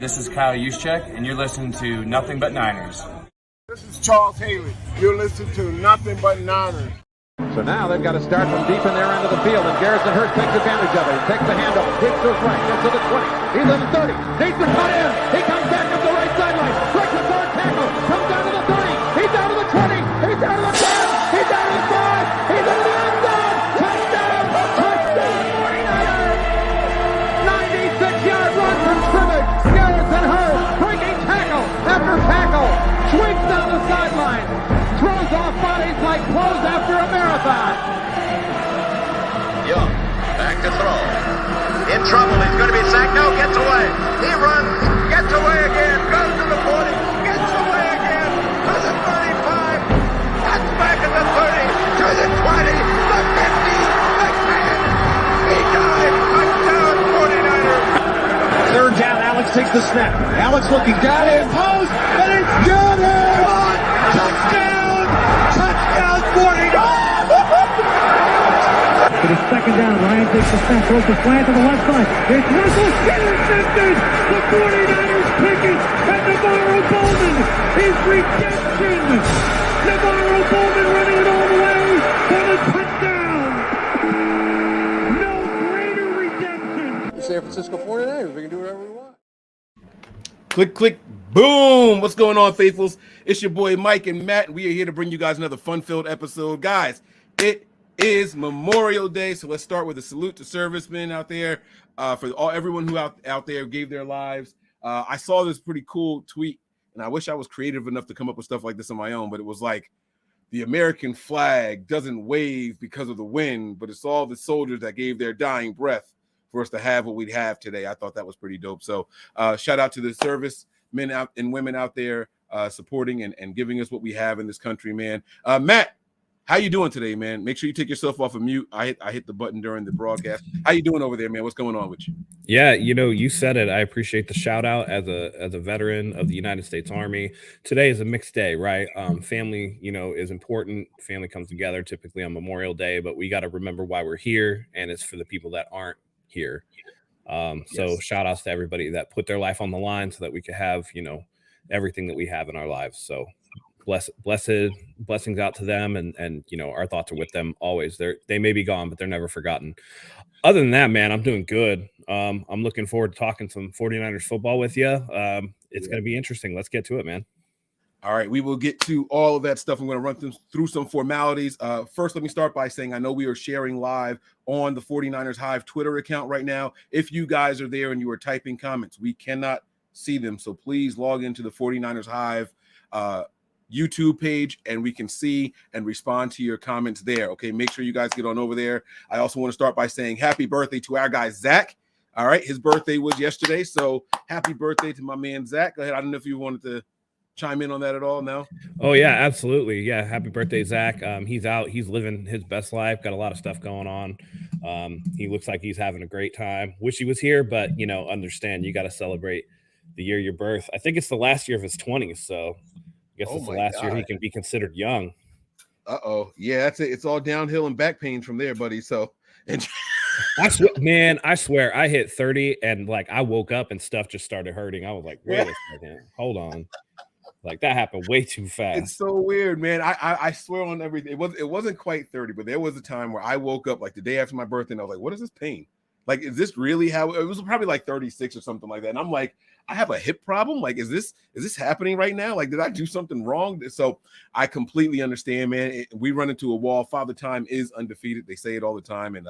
This is Kyle Juszczyk, and you're listening to Nothing But Niners. This is Charles Haley. You're listening to Nothing But Niners. So now they've got to start from deep in their end of the field, and Garrison Hurst takes advantage of it. He takes the handoff, kicks to his right, gets to the 20. He's in the 30, needs to cut in. He comes back up the right sideline, breaks a third tackle, comes down to the 30. He's down to the 20. He's down to the 10. He's down to the 5. He's into the end zone. Touchdown! Touchdown! 49ers! 96-yard run from scrimmage. Garrison Hurst breaking tackle after tackle, swings down the sideline. Throws off bodies like clothes after a marathon. Young, back to throw. In trouble, he's going to be sacked. No, gets away. He runs, gets away again, goes to the 40, gets away again, to the 35, cuts back at the 30, to the 20, the 50, the 10. He died. Touchdown, 49ers. Third down, Alex takes the snap. Alex looking, got it, post, and it's good. Touchdown! Touchdown, 49ers! It is second down. Ryan takes the snap, throws the slant to the left side. It's Russell intercepted. The 49ers pick it, and Navarro Bowman is redemption. Navarro Bowman running it all the way for the touchdown. No greater redemption. San Francisco 49ers. We can do whatever we want. Click, click, boom. What's going on, faithfuls? It's your boy Mike and Matt, and we are here to bring you guys another fun-filled episode. Guys, it is Memorial Day, so let's start with a salute to servicemen out there, everyone who out there gave their lives. I saw this pretty cool tweet, and I wish I was creative enough to come up with stuff like this on my own, but it was like, the American flag doesn't wave because of the wind, but it's all the soldiers that gave their dying breath for us to have what we have today. I thought that was pretty dope. So shout out to the servicemen out and women out there supporting and giving us what we have in this country, man. Matt, how you doing today, man? Make sure you take yourself off of mute. I hit the button during the broadcast. How you doing over there, man? What's going on with you? Yeah, you said it. I appreciate the shout out as a veteran of the United States Army. Today is a mixed day, right? Family, is important. Family comes together typically on Memorial Day, but we got to remember why we're here, and it's for the people that aren't here. So shout outs to everybody that put their life on the line so that we could have, everything that we have in our lives. So blessings out to them, and our thoughts are with them always. They may be gone, but they're never forgotten. Other than that, man, I'm doing good. I'm looking forward to talking some 49ers football with you. It's going to be interesting. Let's get to it, man. All right, we will get to all of that stuff. I'm going to run through some formalities. First, let me start by saying I know we are sharing live on the 49ers Hive Twitter account right now. If you guys are there and you are typing comments, we cannot see them. So please log into the 49ers Hive YouTube page, and we can see and respond to your comments there. Okay, make sure you guys get on over there. I also want to start by saying happy birthday to our guy, Zach. All right, his birthday was yesterday, so happy birthday to my man, Zach. Go ahead. I don't know if you wanted to chime in on that at all now. Oh yeah, absolutely. Yeah, happy birthday, Zach. He's out, he's living his best life, got a lot of stuff going on. He looks like he's having a great time. Wish he was here, but understand you got to celebrate the year of your birth. I think it's the last year of his 20s, so I guess it's the last year he can be considered young. Yeah, that's it. It's all downhill and back pain from there, buddy. So and I swear I hit 30 and I woke up and stuff just started hurting. I was like, wait a second, hold on. That happened way too fast. It's so weird, man. I swear on everything. It wasn't quite 30, but there was a time where I woke up the day after my birthday and I was like, what is this pain? Is this really how it was? Probably 36 or something like that. And I'm like, I have a hip problem. Is this happening right now? Did I do something wrong? So I completely understand, man. We run into a wall. Father Time is undefeated. They say it all the time. And,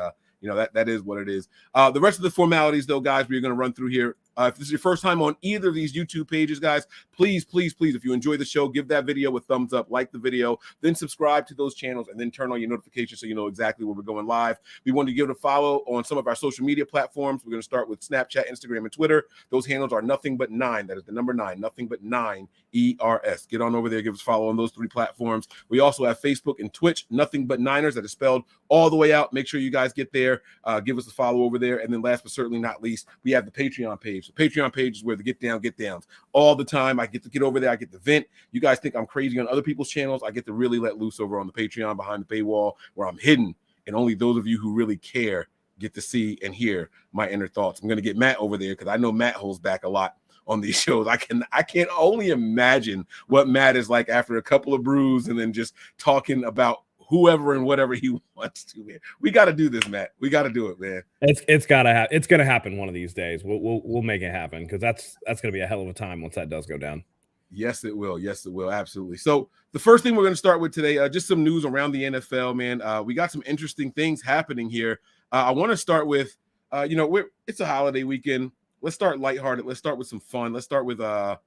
that is what it is. The rest of the formalities, though, guys, we're going to run through here. If this is your first time on either of these YouTube pages, guys, please, if you enjoy the show, give that video a thumbs up, like the video, then subscribe to those channels, and then turn on your notifications so you know exactly where we're going live. We want to give it a follow on some of our social media platforms. We're going to start with Snapchat, Instagram, and Twitter. Those handles are Nothing But 9. That is the number 9, Nothing But 9 ERS. Get on over there, give us a follow on those 3 platforms. We also have Facebook and Twitch, Nothing But Niners. That is spelled all the way out. Make sure you guys get there. Give us a follow over there. And then last but certainly not least, we have the Patreon page. The Patreon page is where the get downs all the time. I get to get over there. I get to vent. You guys think I'm crazy on other people's channels. I get to really let loose over on the Patreon behind the paywall where I'm hidden. And only those of you who really care get to see and hear my inner thoughts. I'm going to get Matt over there because I know Matt holds back a lot on these shows. I can only imagine what Matt is like after a couple of brews and then just talking about whoever and whatever he wants to. Man, we got to do this, Matt. We got to do it, man. It's gotta happen. It's gonna happen one of these days. We'll make it happen because that's gonna be a hell of a time once that does go down. Yes, it will. Yes, it will. Absolutely. So the first thing we're going to start with today, just some news around the NFL, man. We got some interesting things happening here. I want to start with, it's a holiday weekend. Let's start lighthearted. Let's start with some fun. Let's start with, I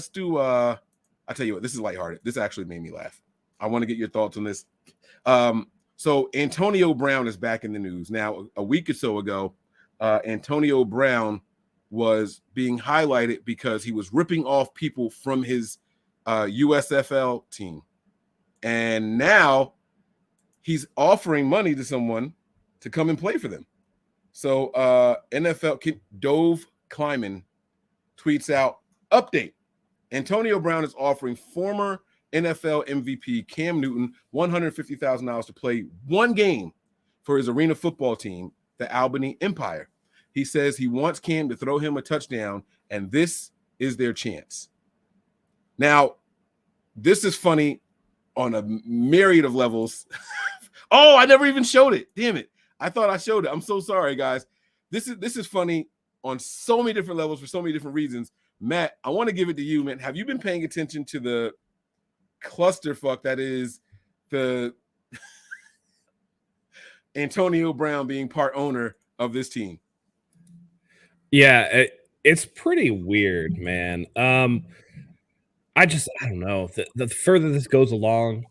tell you what, this is lighthearted. This actually made me laugh. I want to get your thoughts on this. So Antonio Brown is back in the news. Now, a week or so ago, Antonio Brown was being highlighted because he was ripping off people from his USFL team. And now he's offering money to someone to come and play for them. So NFL Dove Kleiman tweets out, update. Antonio Brown is offering former NFL MVP Cam Newton $150,000 to play one game for his arena football team, the Albany Empire. He says he wants Cam to throw him a touchdown, and this is their chance. Now, this is funny on a myriad of levels. Oh, I never even showed it. Damn it. I thought I showed it. I'm so sorry, guys. This is funny on so many different levels for so many different reasons. Matt, I want to give it to you, man. Have you been paying attention to the clusterfuck that is the Antonio Brown being part owner of this team? Yeah, it's pretty weird, man. I don't know. The further this goes along,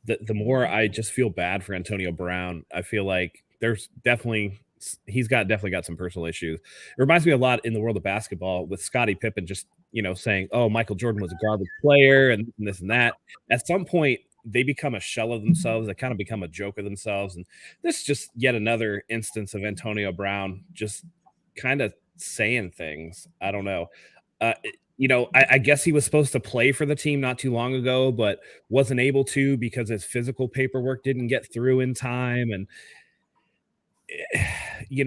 the more I just feel bad for Antonio Brown. I feel like he's definitely got some personal issues. It reminds me a lot in the world of basketball with Scottie Pippen just, saying, oh, Michael Jordan was a garbage player and this and that. At some point, they become a shell of themselves. They kind of become a joke of themselves. And this is just yet another instance of Antonio Brown just kind of saying things. I don't know. I guess he was supposed to play for the team not too long ago, but wasn't able to because his physical paperwork didn't get through in time. And, you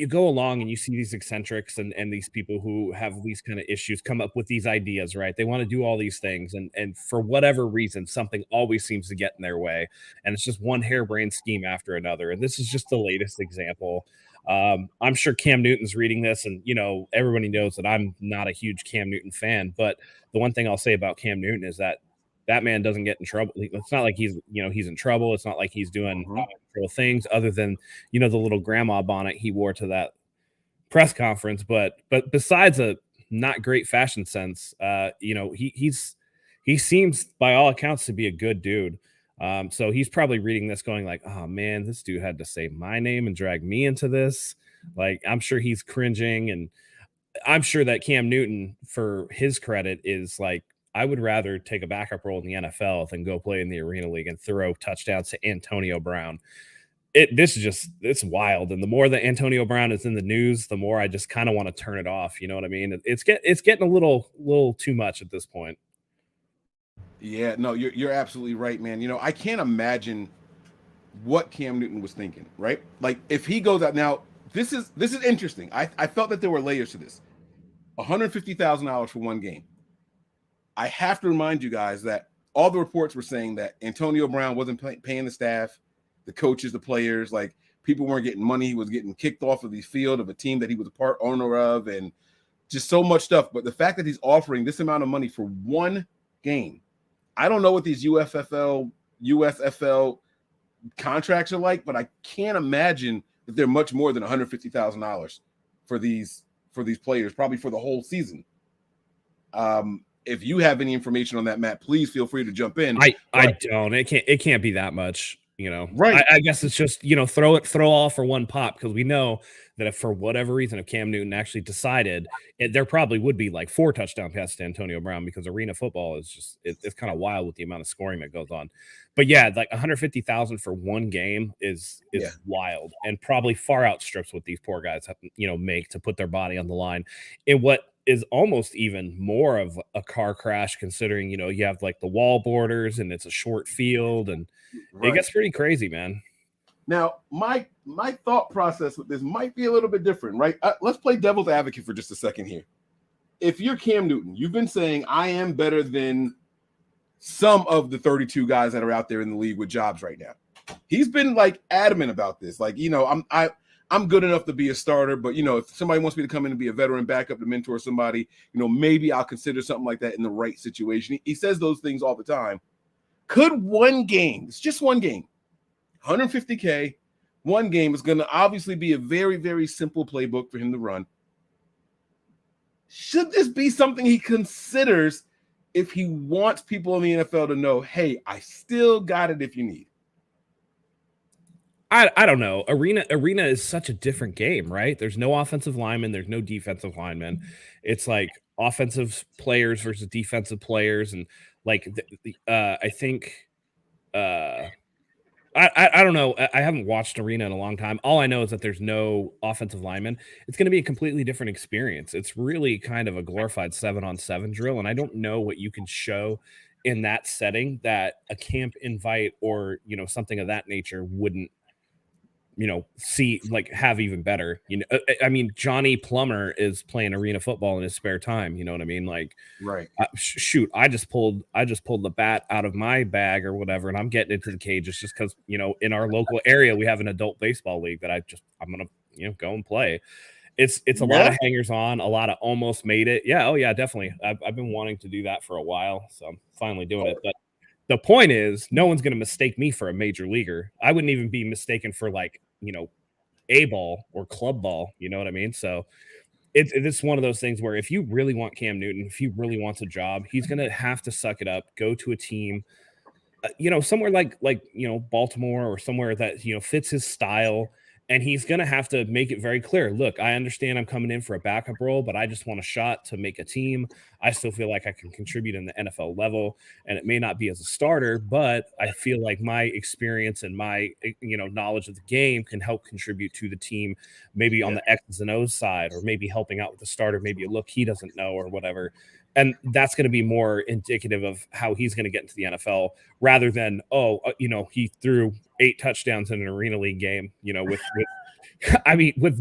go along and you see these eccentrics and these people who have these kind of issues come up with these ideas, right? They want to do all these things. And for whatever reason, something always seems to get in their way. And it's just one harebrained scheme after another. And this is just the latest example. I'm sure Cam Newton's reading this, and everybody knows that I'm not a huge Cam Newton fan. But the one thing I'll say about Cam Newton is that man doesn't get in trouble. It's not like he's in trouble. It's not like he's doing real things other than the little grandma bonnet he wore to that press conference. But besides a not great fashion sense, he seems by all accounts to be a good dude. So he's probably reading this going like, oh man, this dude had to say my name and drag me into this. Like, I'm sure he's cringing, and I'm sure that Cam Newton, for his credit, is like, I would rather take a backup role in the NFL than go play in the Arena League and throw touchdowns to Antonio Brown. It's wild. And the more that Antonio Brown is in the news, the more I just kind of want to turn it off. You know what I mean? It's getting a little too much at this point. Yeah, no, you're absolutely right, man. I can't imagine what Cam Newton was thinking, right? Like, if he goes out now, this is interesting. I felt that there were layers to this. $150,000 for one game. I have to remind you guys that all the reports were saying that Antonio Brown wasn't paying the staff, the coaches, the players, like people weren't getting money. He was getting kicked off of the field of a team that he was a part owner of, and just so much stuff. But the fact that he's offering this amount of money for one game, I don't know what these USFL contracts are like, but I can't imagine that they're much more than $150,000 for these players, probably for the whole season. If you have any information on that, Matt, please feel free to jump in. I don't. It can't be that much. Right. I guess it's just, throw all for one pop, because we know that if for whatever reason, if Cam Newton actually decided, there probably would be like 4 touchdown passes to Antonio Brown, because arena football is just, it's kind of wild with the amount of scoring that goes on. But yeah, like $150,000 for one game is wild, and probably far outstrips what these poor guys have, make to put their body on the line in what is almost even more of a car crash, considering, you have like the wall borders and it's a short field, and it gets pretty crazy, man. Now, my thought process with this might be a little bit different, right? Let's play devil's advocate for just a second here. if you're Cam Newton, you've been saying I am better than some of the 32 guys that are out there in the league with jobs right now. He's been like adamant about this. Like, I'm good enough to be a starter, but if somebody wants me to come in and be a veteran backup to mentor somebody, maybe I'll consider something like that in the right situation. He says those things all the time. Could one game, it's just one game, 150K, one game is going to obviously be a very, very simple playbook for him to run. Should this be something he considers if he wants people in the NFL to know, hey, I still got it if you need? I don't know. Arena is such a different game, right? There's no offensive linemen. There's no defensive linemen. It's like offensive players versus defensive players. And like, I think, I don't know. I haven't watched Arena in a long time. All I know is that there's no offensive linemen. It's going to be a completely different experience. It's really kind of a glorified 7-on-7 drill. And I don't know what you can show in that setting that a camp invite or, something of that nature wouldn't, see like have even better. I mean, Johnny Plummer is playing arena football in his spare time. You know what I mean? Like, right. Shoot, I just pulled the bat out of my bag or whatever, and I'm getting into the cages just because, in our local area, we have an adult baseball league that I'm going to, go and play. It's a lot of hangers on, a lot of almost made it. Yeah. Oh yeah, definitely. I've been wanting to do that for a while. So I'm finally doing it. But the point is, no one's going to mistake me for a major leaguer. I wouldn't even be mistaken for like, A-ball or club ball. You know what I mean? So it's one of those things where if you really want Cam Newton, if he really wants a job, he's going to have to suck it up, go to a team, somewhere like Baltimore or somewhere that, fits his style. And he's going to have to make it very clear. Look, I understand I'm coming in for a backup role, but I just want a shot to make a team. I still feel like I can contribute in the NFL level, and it may not be as a starter, but I feel like my experience and my, knowledge of the game can help contribute to the team, maybe on the X's and O's side, or maybe helping out with the starter, maybe a look he doesn't know or whatever. And that's going to be more indicative of how he's going to get into the NFL rather than, he threw 8 touchdowns in an arena league game, with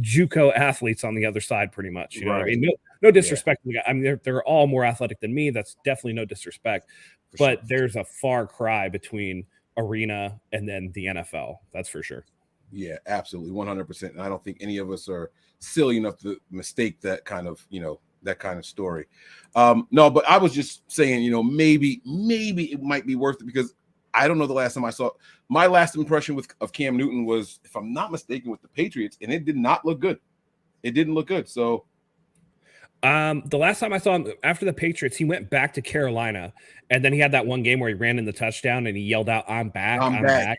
JUCO athletes on the other side, pretty much. You know what I mean? No disrespect to the guy. I mean, they're all more athletic than me. That's definitely no disrespect. But there's a far cry between arena and then the NFL. That's for sure. Yeah, absolutely. 100%. And I don't think any of us are silly enough to mistake that kind of, that kind of story. No, but I was just saying, maybe it might be worth it because I don't know the last time I saw my last impression of Cam Newton was, if I'm not mistaken, with the Patriots, and it did not look good. It didn't look good. So the last time I saw him after the Patriots, he went back to Carolina, and then he had that one game where he ran in the touchdown and he yelled out, I'm back.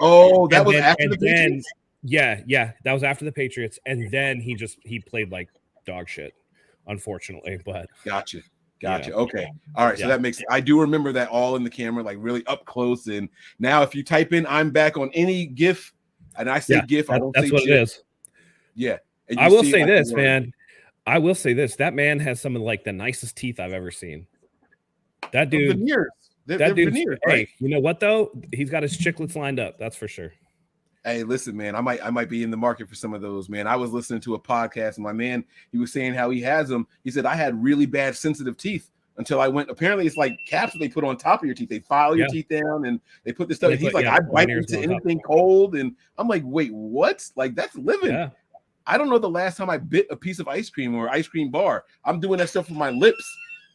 Oh, that was after the Patriots? Yeah. That was after the Patriots. And then he played like dog shit, unfortunately. But Gotcha. Okay. All right. So that makes I do remember that all in the camera, like really up close. And now if you type in I'm back on any GIF, and I say GIF, I don't say that's what GIF. it is. Yeah. I will say this, man. I will say this. That man has some of like the nicest teeth I've ever seen. That dude. Veneers. That dude. Veneers, hey, right? You know what though? He's got his chiclets lined up. That's for sure. Hey, listen, man, I might be in the market for some of those, man. I was listening to a podcast, and my man, he was saying how he has them. He said, I had really bad sensitive teeth until I went. Apparently, it's like caps that they put on top of your teeth. They file your teeth down, and they put this stuff. He's like, I bite into anything cold, and I'm like, wait, what? Like, that's living. Yeah. I don't know the last time I bit a piece of ice cream or ice cream bar. I'm doing that stuff with my lips.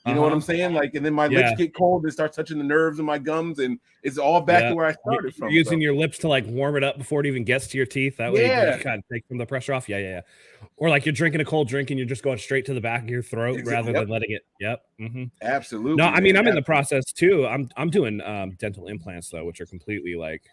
You know what I'm saying? Like, and then my lips get cold and start touching the nerves in my gums, and it's all back to where I started from. You're using your lips to like warm it up before it even gets to your teeth. That way you kind of take some of the pressure off. Yeah. Or like you're drinking a cold drink and you're just going straight to the back of your throat rather than letting it. Absolutely. No, I mean, I'm in the process too. I'm doing dental implants though, which are completely like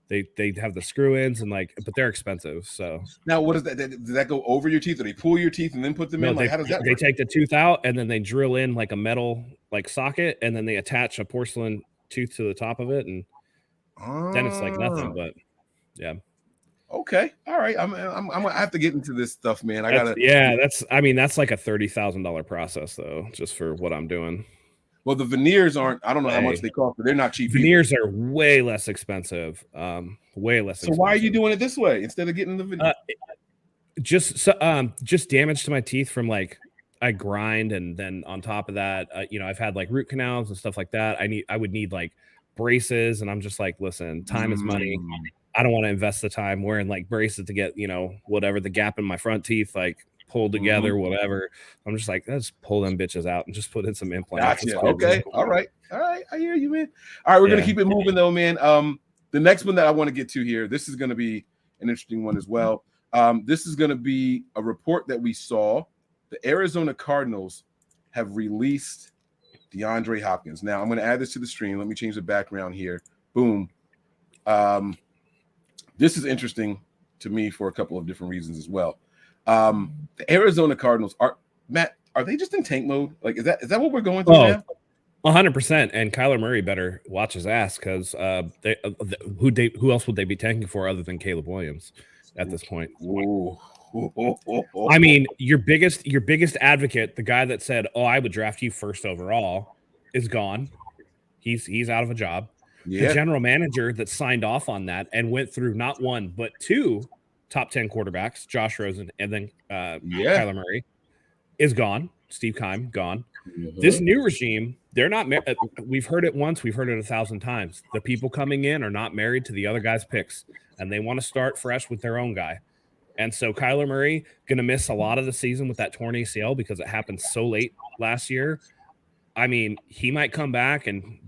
they have the screw ins and like, but they're expensive. So now, what is that? Does that go over your teeth, or they pull your teeth and then put them in? Like, how does that work? They take the tooth out and then they drill in like a metal like socket, and then they attach a porcelain tooth to the top of it, and then it's like nothing. But yeah. Okay. All right. I'm gonna have to get into this stuff, man. That's like a $30,000 process though, just for what I'm doing. Well, the veneers aren't. I don't know how much they cost, but they're not cheap. Veneers are way less expensive. Way less. So why are you doing it this way instead of getting the veneer? Just damage to my teeth from like I grind, and then on top of that, I've had like root canals and stuff like that. I would need like braces, and I'm just like, listen, time is money. I don't want to invest the time wearing like braces to get, whatever the gap in my front teeth like pulled together, whatever. I'm just like, let's pull them bitches out and just put in some implants. Gotcha. Okay. All right. I hear you, man. All right, we're gonna keep it moving though, man. The next one that I want to get to here, this is gonna be an interesting one as well. This is gonna be a report that we saw. The Arizona Cardinals have released DeAndre Hopkins. Now I'm gonna add this to the stream. Let me change the background here. Boom. This is interesting to me for a couple of different reasons as well. The Arizona Cardinals are they just in tank mode? Like, is that what we're going through now? 100%. And Kyler Murray better watch his ass, because who else would they be tanking for other than Caleb Williams at this point? I mean, your biggest advocate, the guy that said, "Oh, I would draft you first overall," is gone. He's out of a job. Yeah. The general manager that signed off on that and went through not one but two top 10 quarterbacks, Josh Rosen and then Kyler Murray, is gone. Steve Keim, gone. This new regime, they're not we've heard it once, we've heard it 1,000 times. The people coming in are not married to the other guy's picks, and they want to start fresh with their own guy. And so Kyler Murray going to miss a lot of the season with that torn ACL because it happened so late last year. I mean, he might come back, and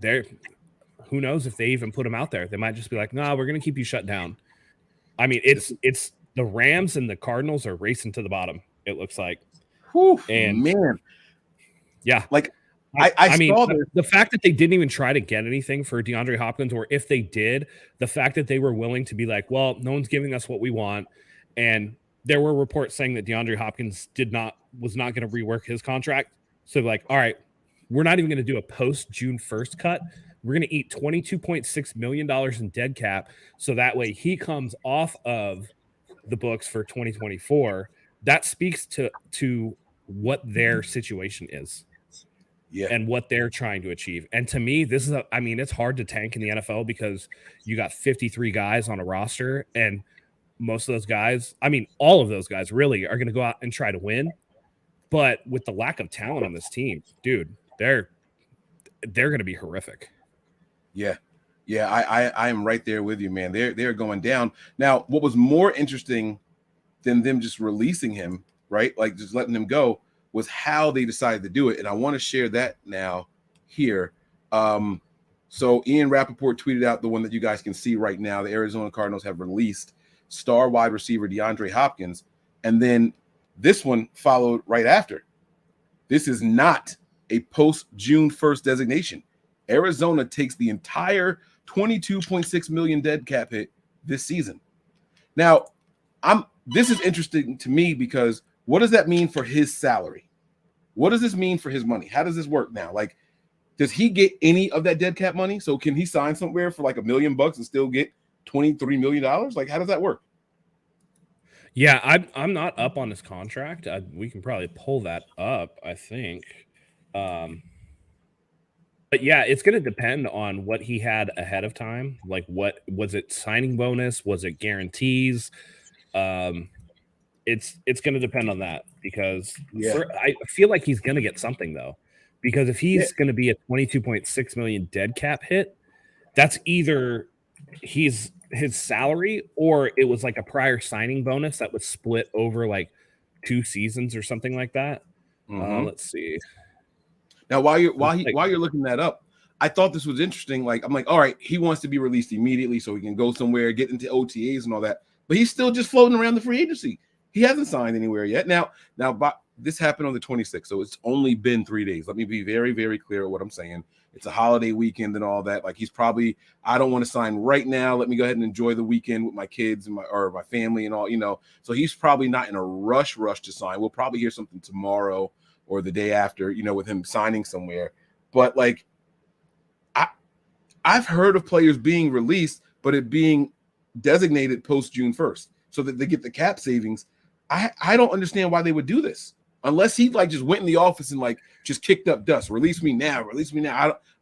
who knows if they even put him out there. They might just be like, "No, we're going to keep you shut down." I mean, it's the Rams and the Cardinals are racing to the bottom, it looks like. Whew, and man, yeah, like I mean, saw the fact that they didn't even try to get anything for DeAndre Hopkins, or if they did, the fact that they were willing to be like, well, no one's giving us what we want. And there were reports saying that DeAndre Hopkins was not going to rework his contract. So like, all right, we're not even going to do a post June 1st cut. We're going to eat $22.6 million in dead cap. So that way he comes off of the books for 2024. That speaks to what their situation is. Yeah. And what they're trying to achieve. And to me, this is it's hard to tank in the NFL because you got 53 guys on a roster, and most of those guys, all of those guys really are going to go out and try to win. But with the lack of talent on this team, dude, they're going to be horrific. Yeah. Yeah, I am right there with you, man. They're going down. Now, what was more interesting than them just releasing him, right? Like just letting him go, was how they decided to do it. And I want to share that now here. So Ian Rappaport tweeted out the one that you guys can see right now. The Arizona Cardinals have released star wide receiver DeAndre Hopkins. And then this one followed right after. This is not a post-June 1st designation. Arizona takes the entire $22.6 million dead cap hit this season. Now, this is interesting to me because what does that mean for his salary? What does this mean for his money? How does this work now? Like, does he get any of that dead cap money? So can he sign somewhere for like $1 million and still get $23 million? Like, how does that work? Yeah, I'm not up on his contract. We can probably pull that up, I think. But yeah, it's going to depend on what he had ahead of time. Like, what was it? Signing bonus? Was it guarantees? It's going to depend on that because I feel like he's going to get something though, because if he's going to be a $22.6 million dead cap hit, that's either his salary or it was like a prior signing bonus that was split over like 2 seasons or something like that. Let's see. Now, while you're looking that up, I thought this was interesting. Like, I'm like, all right, he wants to be released immediately so he can go somewhere, get into OTAs and all that. But he's still just floating around the free agency. He hasn't signed anywhere yet. Now, this happened on the 26th, so it's only been 3 days. Let me be very, very clear what I'm saying. It's a holiday weekend and all that. Like, he's probably, I don't want to sign right now. Let me go ahead and enjoy the weekend with my kids and my family and all, So he's probably not in a rush to sign. We'll probably hear something tomorrow or the day after, with him signing somewhere. But like, I've heard of players being released, but it being designated post June 1st so that they get the cap savings. I don't understand why they would do this unless he like just went in the office and like just kicked up dust. Release me now.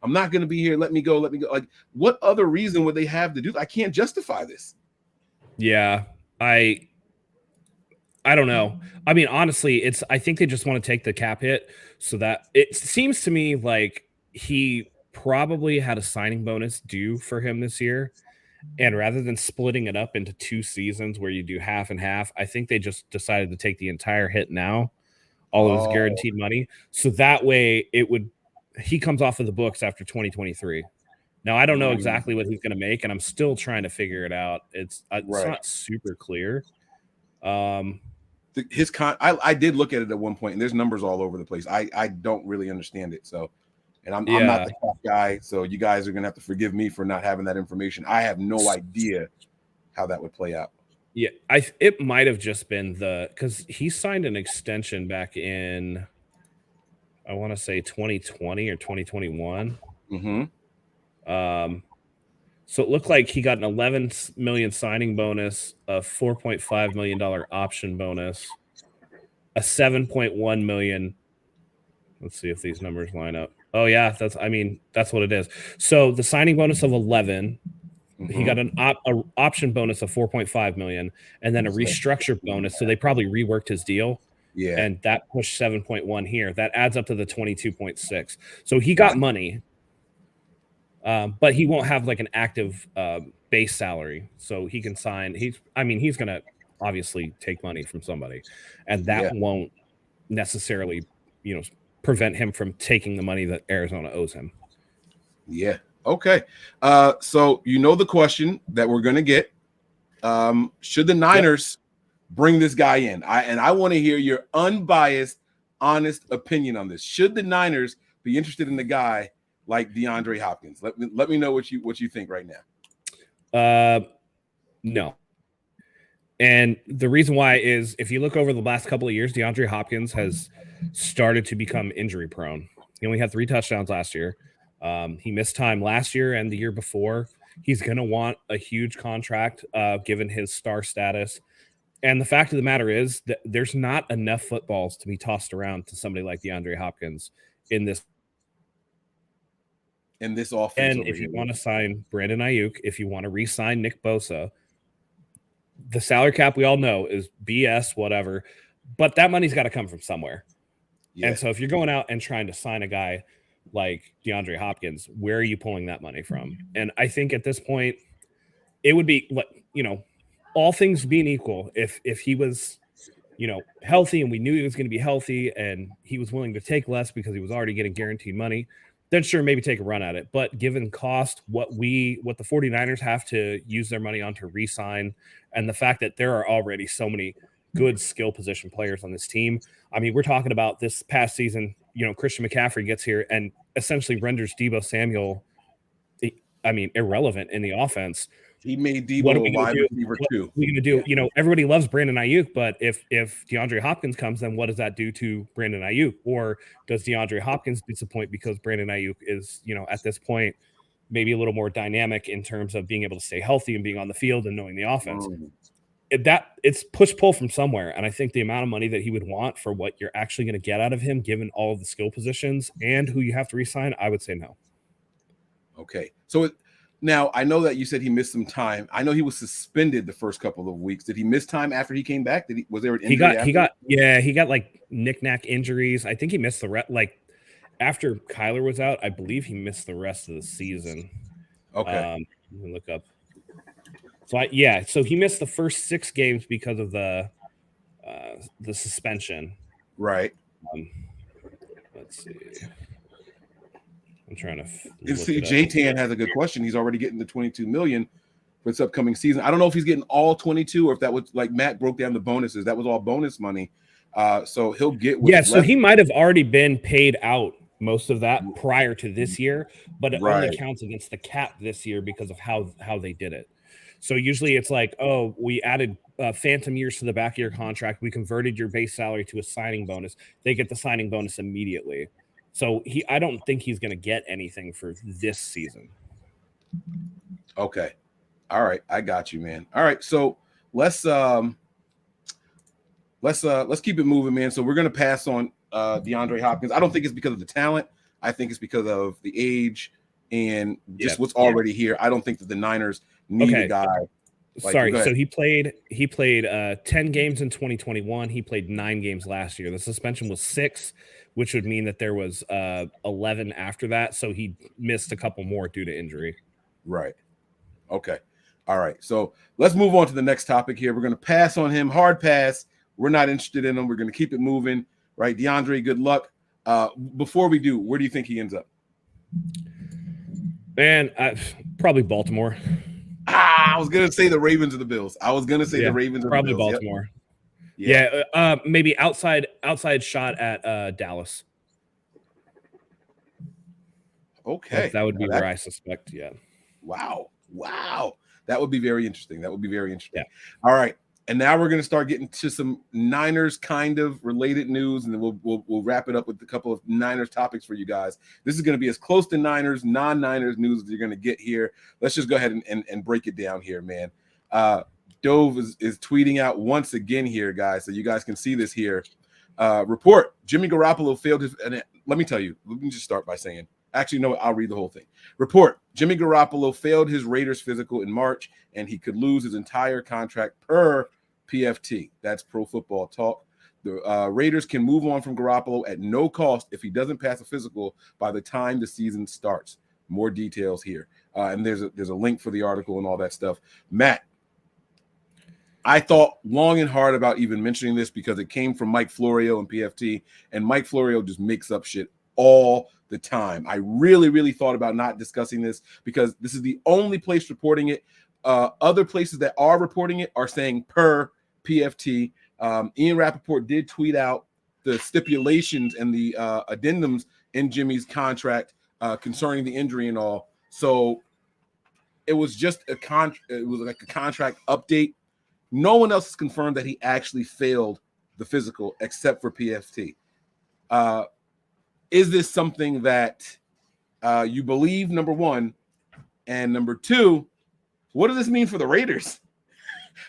I'm not going to be here. Let me go. Like, what other reason would they have to do that? I can't justify this. Yeah, I don't know. I mean, honestly, I think they just want to take the cap hit so that it seems to me like he probably had a signing bonus due for him this year. And rather than splitting it up into 2 seasons where you do half and half, I think they just decided to take the entire hit now, all of his guaranteed money. So that way he comes off of the books after 2023. Now, I don't know exactly what he's going to make, and I'm still trying to figure it out. It's not super clear. I did look at it at one point, and there's numbers all over the place. I don't really understand it. So, and I'm not the top guy, so you guys are gonna have to forgive me for not having that information. I have no idea how that would play out. Yeah, it might have just been because he signed an extension back in, I want to say 2020 or 2021. So it looked like he got an 11 million signing bonus, a $4.5 million option bonus, a 7.1 million. Let's see if these numbers line up. Oh yeah, that's what it is. So the signing bonus of 11, he got an option bonus of 4.5 million, and then a restructure bonus. So they probably reworked his deal. Yeah, and that pushed 7.1 here. That adds up to the 22.6. So he got money. But he won't have like an active base salary, so he can sign. He's going to obviously take money from somebody, and that won't necessarily, prevent him from taking the money that Arizona owes him. Yeah. Okay. So the question that we're going to get: should the Niners bring this guy in? I want to hear your unbiased, honest opinion on this. Should the Niners be interested in the guy like DeAndre Hopkins? Let me know what you think right now. No. And the reason why is if you look over the last couple of years, DeAndre Hopkins has started to become injury prone. He only had 3 touchdowns last year. He missed time last year and the year before. He's going to want a huge contract given his star status. And the fact of the matter is that there's not enough footballs to be tossed around to somebody like DeAndre Hopkins in this offense. And if you want to sign Brandon Ayuk, if you want to re-sign Nick Bosa, the salary cap we all know is BS, whatever, but that money's got to come from somewhere. Yeah. And so if you're going out and trying to sign a guy like DeAndre Hopkins, where are you pulling that money from? And I think at this point, it would be, all things being equal, if he was, healthy and we knew he was going to be healthy and he was willing to take less because he was already getting guaranteed money, then sure, maybe take a run at it. But given cost, what the 49ers have to use their money on to re-sign, and the fact that there are already so many good skill position players on this team. I mean, we're talking about this past season, Christian McCaffrey gets here and essentially renders Deebo Samuel, irrelevant in the offense. He made Deebo a wide receiver too. What are we going to do? Everybody loves Brandon Ayuk, but if DeAndre Hopkins comes, then what does that do to Brandon Ayuk? Or does DeAndre Hopkins disappoint because Brandon Ayuk is, at this point, maybe a little more dynamic in terms of being able to stay healthy and being on the field and knowing the offense? It's push-pull from somewhere. And I think the amount of money that he would want for what you're actually going to get out of him, given all of the skill positions and who you have to re-sign, I would say no. Okay. So now, I know that you said he missed some time. I know he was suspended the first couple of weeks. Did he miss time after he came back? Was there an injury? He got like knick-knack injuries. I think he missed after Kyler was out, I believe he missed the rest of the season. Okay. Let me look up. So he missed the first 6 games because of the suspension. Right. Let's see. I'm trying to see. J-Tan has a good question. He's already getting the $22 million for this upcoming season. I don't know if he's getting all 22 or if that was like Matt broke down the bonuses. That was all bonus money. So he'll get. So he might have already been paid out most of that prior to this year, but it only counts against the cap this year because of how they did it. So usually it's like, oh, we added phantom years to the back of your contract. We converted your base salary to a signing bonus. They get the signing bonus immediately. So I don't think he's going to get anything for this season. Okay. All right. I got you, man. All right. So let's keep it moving, man. So we're going to pass on DeAndre Hopkins. I don't think it's because of the talent. I think it's because of the age and just what's already here. I don't think that the Niners need a guy Sorry, so he played 10 games in 2021. He played 9 games last year. The suspension was 6, which would mean that there was 11 after that. So he missed a couple more due to injury. Right. Okay. All right. So let's move on to the next topic here. We're going to pass on him. Hard pass. We're not interested in him. We're going to keep it moving. Right. DeAndre, good luck. Before we do, where do you think he ends up? Man, probably Baltimore. I was gonna say the Ravens or the Bills. I was gonna say the Ravens or probably the Bills. Baltimore. Yep. Yeah, maybe outside shot at Dallas. Okay, that would be where I suspect. Yeah. Wow, that would be very interesting. Yeah. All right, and now we're gonna start getting to some Niners kind of related news, and then we'll wrap it up with a couple of Niners topics for you guys. This is gonna be as close to Niners, non-Niners news as you're gonna get here. Let's just go ahead and break it down here, man. Dove is tweeting out once again here, guys, so you guys can see this here. Report: Jimmy Garoppolo failed his. And let me tell you. Let me just start by saying. Actually, no, I'll read the whole thing. Report: Jimmy Garoppolo failed his Raiders physical in March, and he could lose his entire contract per PFT. That's Pro Football Talk. The Raiders can move on from Garoppolo at no cost if he doesn't pass a physical by the time the season starts. More details here. And there's a link for the article and all that stuff. Matt, I thought long and hard about even mentioning this because it came from Mike Florio and PFT, and Mike Florio just makes up shit all the time. I really thought about not discussing this because this is the only place reporting it. Other places that are reporting it are saying per PFT. Ian Rappaport did tweet out the stipulations and the addendums in Jimmy's contract concerning the injury and all. So it was just it was like a contract update. No one else has confirmed that he actually failed the physical except for PFT. Is this something that you believe, number one? And number two, what does this mean for the Raiders?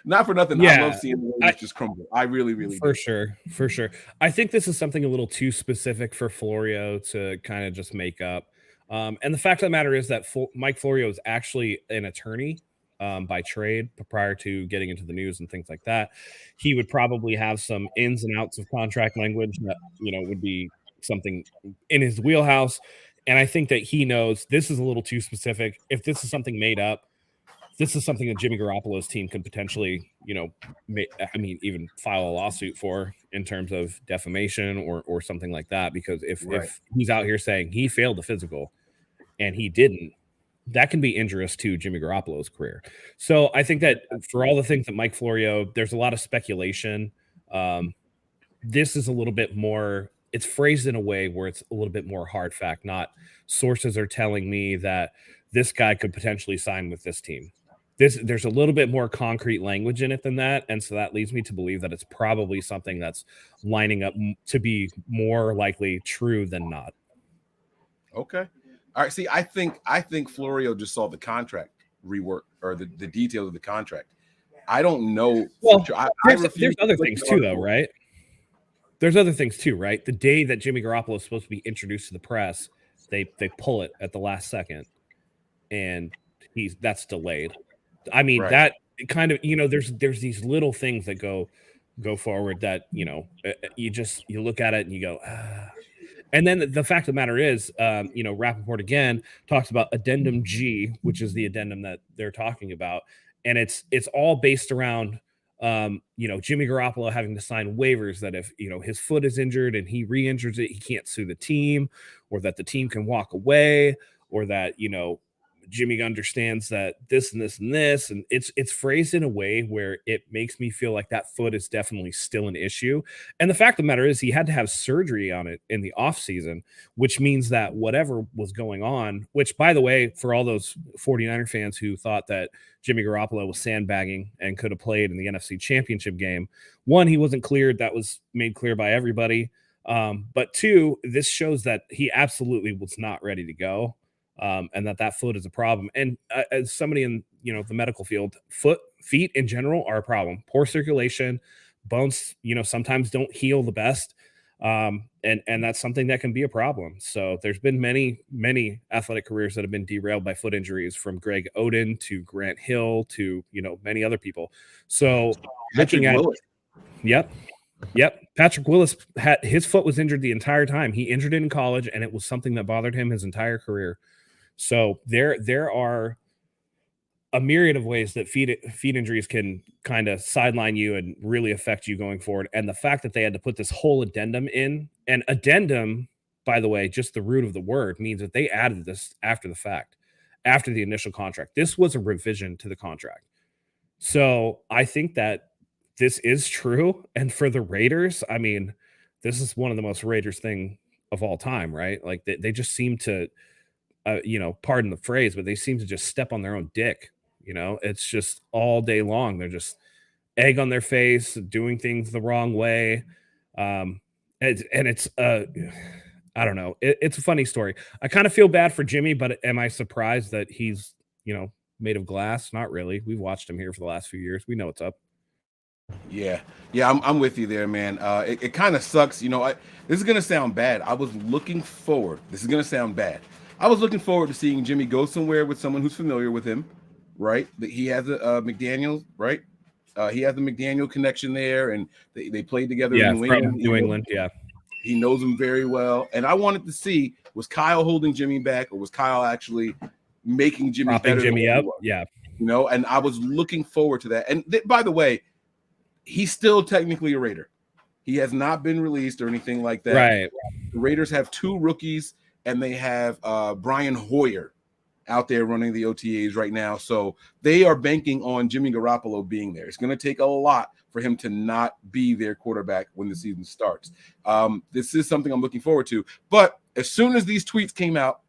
Not for nothing. Yeah, I love seeing the Raiders just crumble. I really for do. sure. I think this is something a little too specific for Florio to kind of just make up. And the fact of the matter is that Mike Florio is actually an attorney by trade prior to getting into the news and things like that. He would probably have some ins and outs of contract language that, would be something in his wheelhouse. And I think that he knows this is a little too specific. If this is something made up, this is something that Jimmy Garoppolo's team could potentially, even file a lawsuit for in terms of defamation or something like that. Because if he's out here saying he failed the physical and he didn't, that can be injurious to Jimmy Garoppolo's career. So I think that for all the things that Mike Florio, there's a lot of speculation. This is a little bit more, it's phrased in a way where it's a little bit more hard fact, not sources are telling me that this guy could potentially sign with this team. There's a little bit more concrete language in it than that. And so that leads me to believe that it's probably something that's lining up to be more likely true than not. Okay. All right. See, I think Florio just saw the contract rework or the details of the contract. I don't know. Well, there's other things too, though, right? There's other things too, right? The day that Jimmy Garoppolo is supposed to be introduced to the press, they pull it at the last second, and that's delayed. I mean, that kind of, there's these little things that go forward that, you look at it and you go, And then the fact of the matter is, Rappaport again talks about addendum G, which is the addendum that they're talking about. And it's all based around, Jimmy Garoppolo having to sign waivers that if, his foot is injured and he re-injures it, he can't sue the team, or that the team can walk away, or that, Jimmy understands that this and this and this, and it's phrased in a way where it makes me feel like that foot is definitely still an issue. And the fact of the matter is he had to have surgery on it in the off season, which means that whatever was going on, which by the way, for all those 49er fans who thought that Jimmy Garoppolo was sandbagging and could have played in the NFC Championship game, one, he wasn't cleared. That was made clear by everybody. But two, this shows that he absolutely was not ready to go. And that foot is a problem. And as somebody in, the medical field, feet in general are a problem. Poor circulation, bones, sometimes don't heal the best. And that's something that can be a problem. So there's been many athletic careers that have been derailed by foot injuries, from Greg Oden to Grant Hill to, many other people. So looking at, Yep. Patrick Willis his foot was injured the entire time. He injured it in college, and it was something that bothered him his entire career. So there are a myriad of ways that feet injuries can kind of sideline you and really affect you going forward. And the fact that they had to put this whole addendum in, and addendum, by the way, just the root of the word means that they added this after the fact, after the initial contract. This was a revision to the contract. So I think that this is true. And for the Raiders, I mean, this is one of the most Raiders thing of all time, right? Like they just seem to, pardon the phrase, but they seem to just step on their own dick. It's just all day long. They're just egg on their face, doing things the wrong way. It's I don't know. It's a funny story. I kind of feel bad for Jimmy, but am I surprised that he's, made of glass? Not really. We've watched him here for the last few years. We know what's up. Yeah, I'm with you there, man. It kind of sucks. This is going to sound bad. I was looking forward. This is going to sound bad. I was looking forward to seeing Jimmy go somewhere with someone who's familiar with him, right? He has a McDaniels, right? He has the McDaniel connection there, and they played together in New England. Yeah. He knows him very well. And I wanted to see, was Kyle holding Jimmy back, or was Kyle actually making Jimmy propping Jimmy up? Yeah. And I was looking forward to that. And by the way, he's still technically a Raider. He has not been released or anything like that. Right. The Raiders have 2 rookies, and they have Brian Hoyer out there running the OTAs right now. So they are banking on Jimmy Garoppolo being there. It's going to take a lot for him to not be their quarterback when the season starts. This is something I'm looking forward to. But as soon as these tweets came out,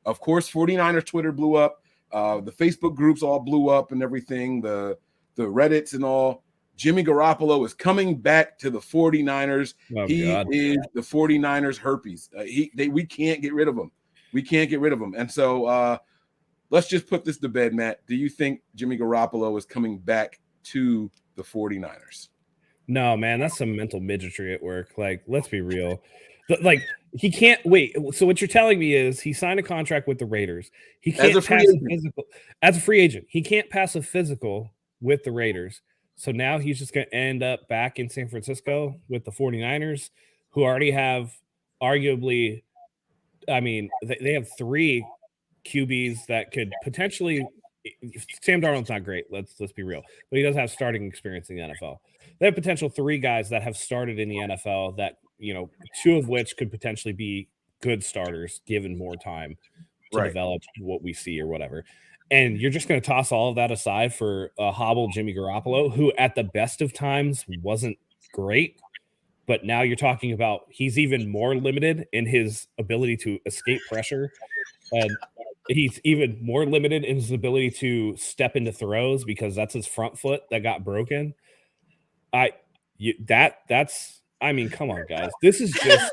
of course, 49ers Twitter blew up. The Facebook groups all blew up and everything, the Reddits and all. Jimmy Garoppolo is coming back to the 49ers. Oh, he God. is the 49ers herpes. We can't get rid of him. We can't get rid of him. And so let's just put this to bed, Matt. Do you think Jimmy Garoppolo is coming back to the 49ers? No, man, that's some mental midgetry at work. Like, let's be real. Like, he can't wait. So what you're telling me is he signed a contract with the Raiders. He can't pass a physical as a free agent. He can't pass a physical with the Raiders. So now he's just going to end up back in San Francisco with the 49ers, who already have arguably, I mean, they have 3 QBs that could potentially – Sam Darnold's not great, let's be real, but he does have starting experience in the NFL. They have potential 3 guys that have started in the NFL that, 2 of which could potentially be good starters given more time to develop what we see or whatever. And you're just going to toss all of that aside for a hobbled Jimmy Garoppolo, who at the best of times wasn't great. But now you're talking about he's even more limited in his ability to escape pressure. And he's even more limited in his ability to step into throws because that's his front foot that got broken. I mean, come on, guys. This is just...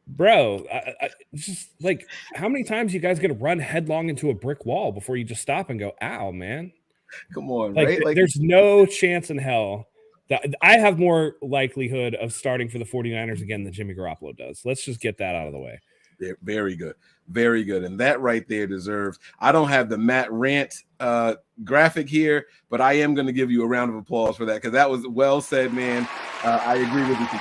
Bro, I just like, how many times you guys going to run headlong into a brick wall before you just stop and go, ow, man? Come on, like, right? There's no chance in hell that I have more likelihood of starting for the 49ers again than Jimmy Garoppolo does. Let's just get that out of the way. Very good. Very good. And that right there deserves, I don't have the Matt Rant graphic here, but I am going to give you a round of applause for that because that was well said, man. I agree with you.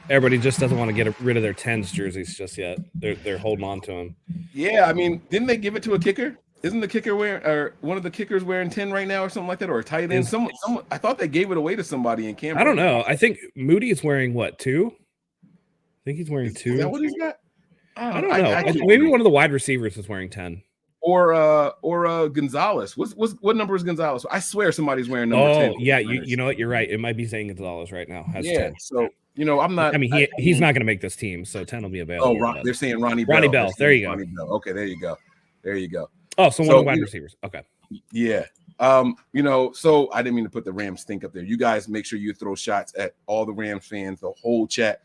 Everybody just doesn't want to get rid of their 10s jerseys just yet. They're holding on to them. Yeah, I mean, didn't they give it to a kicker? Isn't the kicker wearing, or one of the kickers wearing 10 right now or something like that, or a tight end? Someone, I thought they gave it away to somebody in camp. I don't know. I think Moody is wearing what, 2? I think he's wearing 2. Is that what he's got? I don't know. Maybe one of the wide receivers is wearing 10. Or Gonzalez. What number is Gonzalez? I swear somebody's wearing number 10. Oh, yeah. You know what? You're right. It might be Zane Gonzalez right now. Has 10. So, I'm not. I mean, he's not going to make this team, so 10 will be available. Oh, they're saying Ronnie Bell. Ronnie Bell. There you go. Ronnie Bell. Okay, there you go. Oh, so one of the wide receivers. Okay. Yeah. So I didn't mean to put the Rams stink up there. You guys make sure you throw shots at all the Rams fans, the whole chat.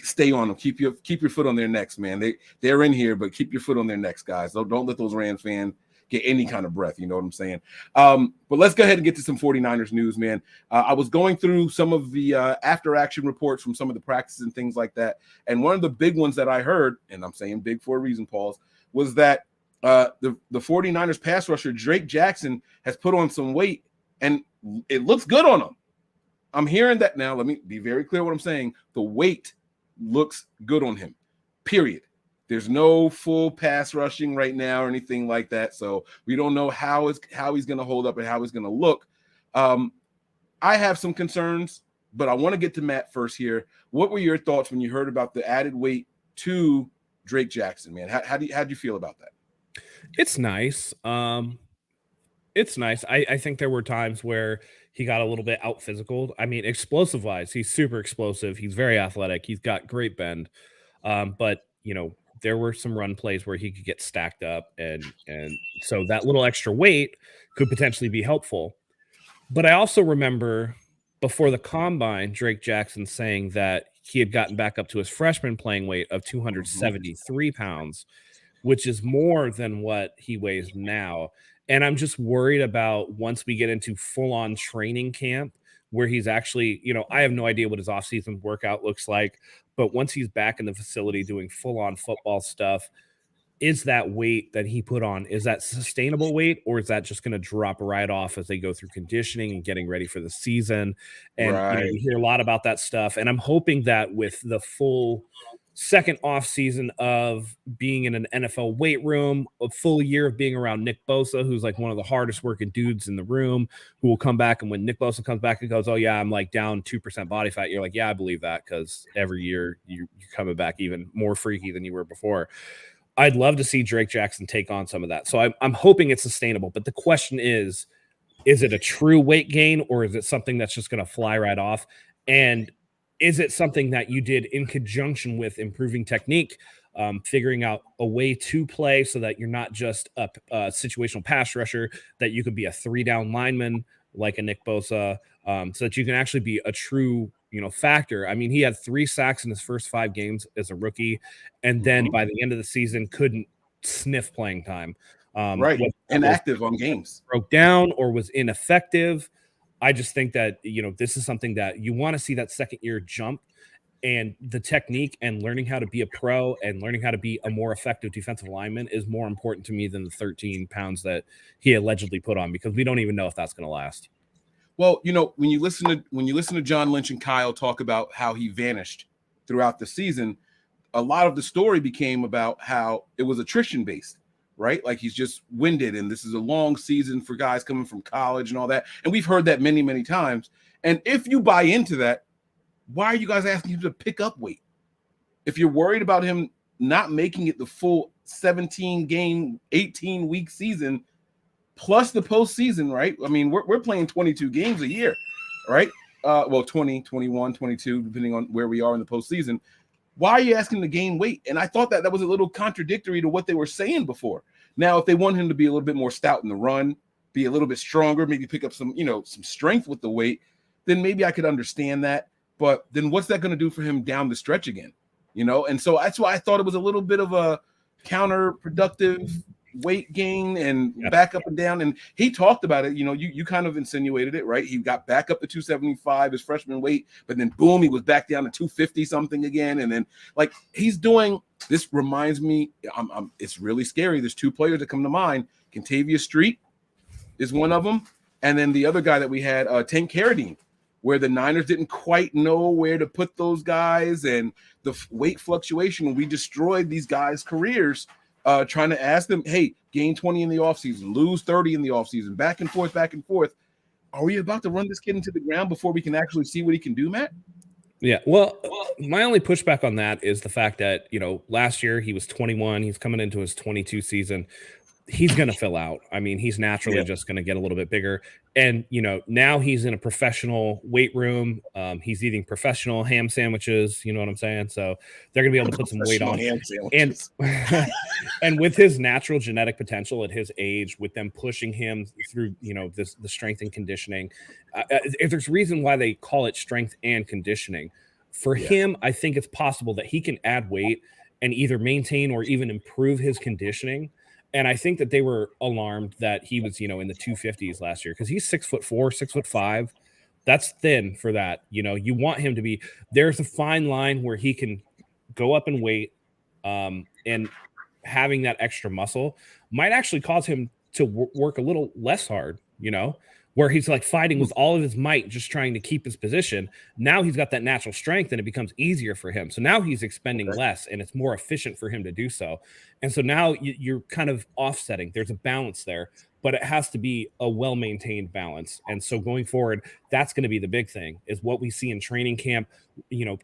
stay on them. Keep your foot on their necks, man. They're in here, but keep your foot on their necks, guys. Don't let those Rams fans get any kind of breath. You know what I'm saying? But let's go ahead and get to some 49ers news, man. I was going through some of the after action reports from some of the practices and things like that. And one of the big ones that I heard, and I'm saying big for a reason, Pauls, was that the 49ers pass rusher, Drake Jackson, has put on some weight and it looks good on him. I'm hearing that now. Let me be very clear what I'm saying. The weight looks good on him, period. There's no full pass rushing right now or anything like that. So we don't know how he's going to hold up and how he's going to look. I have some concerns, but I want to get to Matt first here. What were your thoughts when you heard about the added weight to Drake Jackson, man? How'd you feel about that? It's nice. It's nice. I think there were times where he got a little bit out physical. I mean, explosive wise, he's super explosive. He's very athletic. He's got great bend. But there were some run plays where he could get stacked up, and so that little extra weight could potentially be helpful. But I also remember before the combine, Drake Jackson saying that he had gotten back up to his freshman playing weight of 273 pounds, which is more than what he weighs now. And I'm just worried about once we get into full-on training camp where he's actually, I have no idea what his off-season workout looks like, but once he's back in the facility doing full-on football stuff, is that weight that he put on, is that sustainable weight, or is that just going to drop right off as they go through conditioning and getting ready for the season? And you hear a lot about that stuff. And I'm hoping that with the full second off season of being in an NFL weight room, a full year of being around Nick Bosa, who's like one of the hardest working dudes in the room, who will come back. And when Nick Bosa comes back and goes, "Oh yeah, I'm like down 2% body fat," you're like, "Yeah, I believe that," because every year you're coming back even more freaky than you were before. I'd love to see Drake Jackson take on some of that. So I'm hoping it's sustainable. But the question is it a true weight gain, or is it something that's just going to fly right off? And is it something that you did in conjunction with improving technique, figuring out a way to play so that you're not just a situational pass rusher, that you could be a 3-down lineman like a Nick Bosa, so that you can actually be a true factor. I mean, he had 3 sacks in his first 5 games as a rookie, and then by the end of the season couldn't sniff playing time. Right, inactive on games, broke down or was ineffective. I just think that, this is something that you want to see, that second year jump, and the technique and learning how to be a pro and learning how to be a more effective defensive lineman is more important to me than the 13 pounds that he allegedly put on, because we don't even know if that's going to last. Well, when you listen to John Lynch and Kyle talk about how he vanished throughout the season, a lot of the story became about how it was attrition based. Right? Like he's just winded, and this is a long season for guys coming from college and all that. And we've heard that many, many times. And if you buy into that, why are you guys asking him to pick up weight? If you're worried about him not making it the full 17-game, 18-week season, plus the postseason, right? I mean, we're playing 22 games a year, right? 20, 21, 22, depending on where we are in the postseason. Why are you asking him to gain weight? And I thought that was a little contradictory to what they were saying before. Now, if they want him to be a little bit more stout in the run, be a little bit stronger, maybe pick up some strength with the weight, then maybe I could understand that. But then what's that going to do for him down the stretch again? And so that's why I thought it was a little bit of a counterproductive weight gain and back up and down. And he talked about it. You kind of insinuated it, right? He got back up to 275, his freshman weight, but then boom, he was back down to 250 something again. And then he's doing this. Reminds me, it's really scary. There's 2 players that come to mind. Kentavious Street is one of them, and then the other guy that we had, Tank Carradine, where the Niners didn't quite know where to put those guys, and the weight fluctuation. We destroyed these guys' careers. Trying to ask them, hey, gain 20 in the offseason, lose 30 in the offseason, back and forth. Are we about to run this kid into the ground before we can actually see what he can do, Matt? Yeah, well, my only pushback on that is the fact that, last year he was 21. He's coming into his 22 season. He's going to fill out. I mean, he's naturally just going to get a little bit bigger. And, now he's in a professional weight room. He's eating professional ham sandwiches. You know what I'm saying? So they're going to be able to put some weight on. And with his natural genetic potential at his age, with them pushing him through, the strength and conditioning, if there's a reason why they call it strength and conditioning, for him, I think it's possible that he can add weight and either maintain or even improve his conditioning. And I think that they were alarmed that he was, in the 250s last year because he's 6'4", 6'5". That's thin for that. You want him to be. There's a fine line where he can go up in weight, and having that extra muscle might actually cause him to work a little less hard. Where he's like fighting with all of his might, just trying to keep his position. Now he's got that natural strength and it becomes easier for him. So now he's expending less and it's more efficient for him to do so. And so now you're kind of offsetting. There's a balance there, but it has to be a well-maintained balance. And so going forward, that's going to be the big thing is what we see in training camp.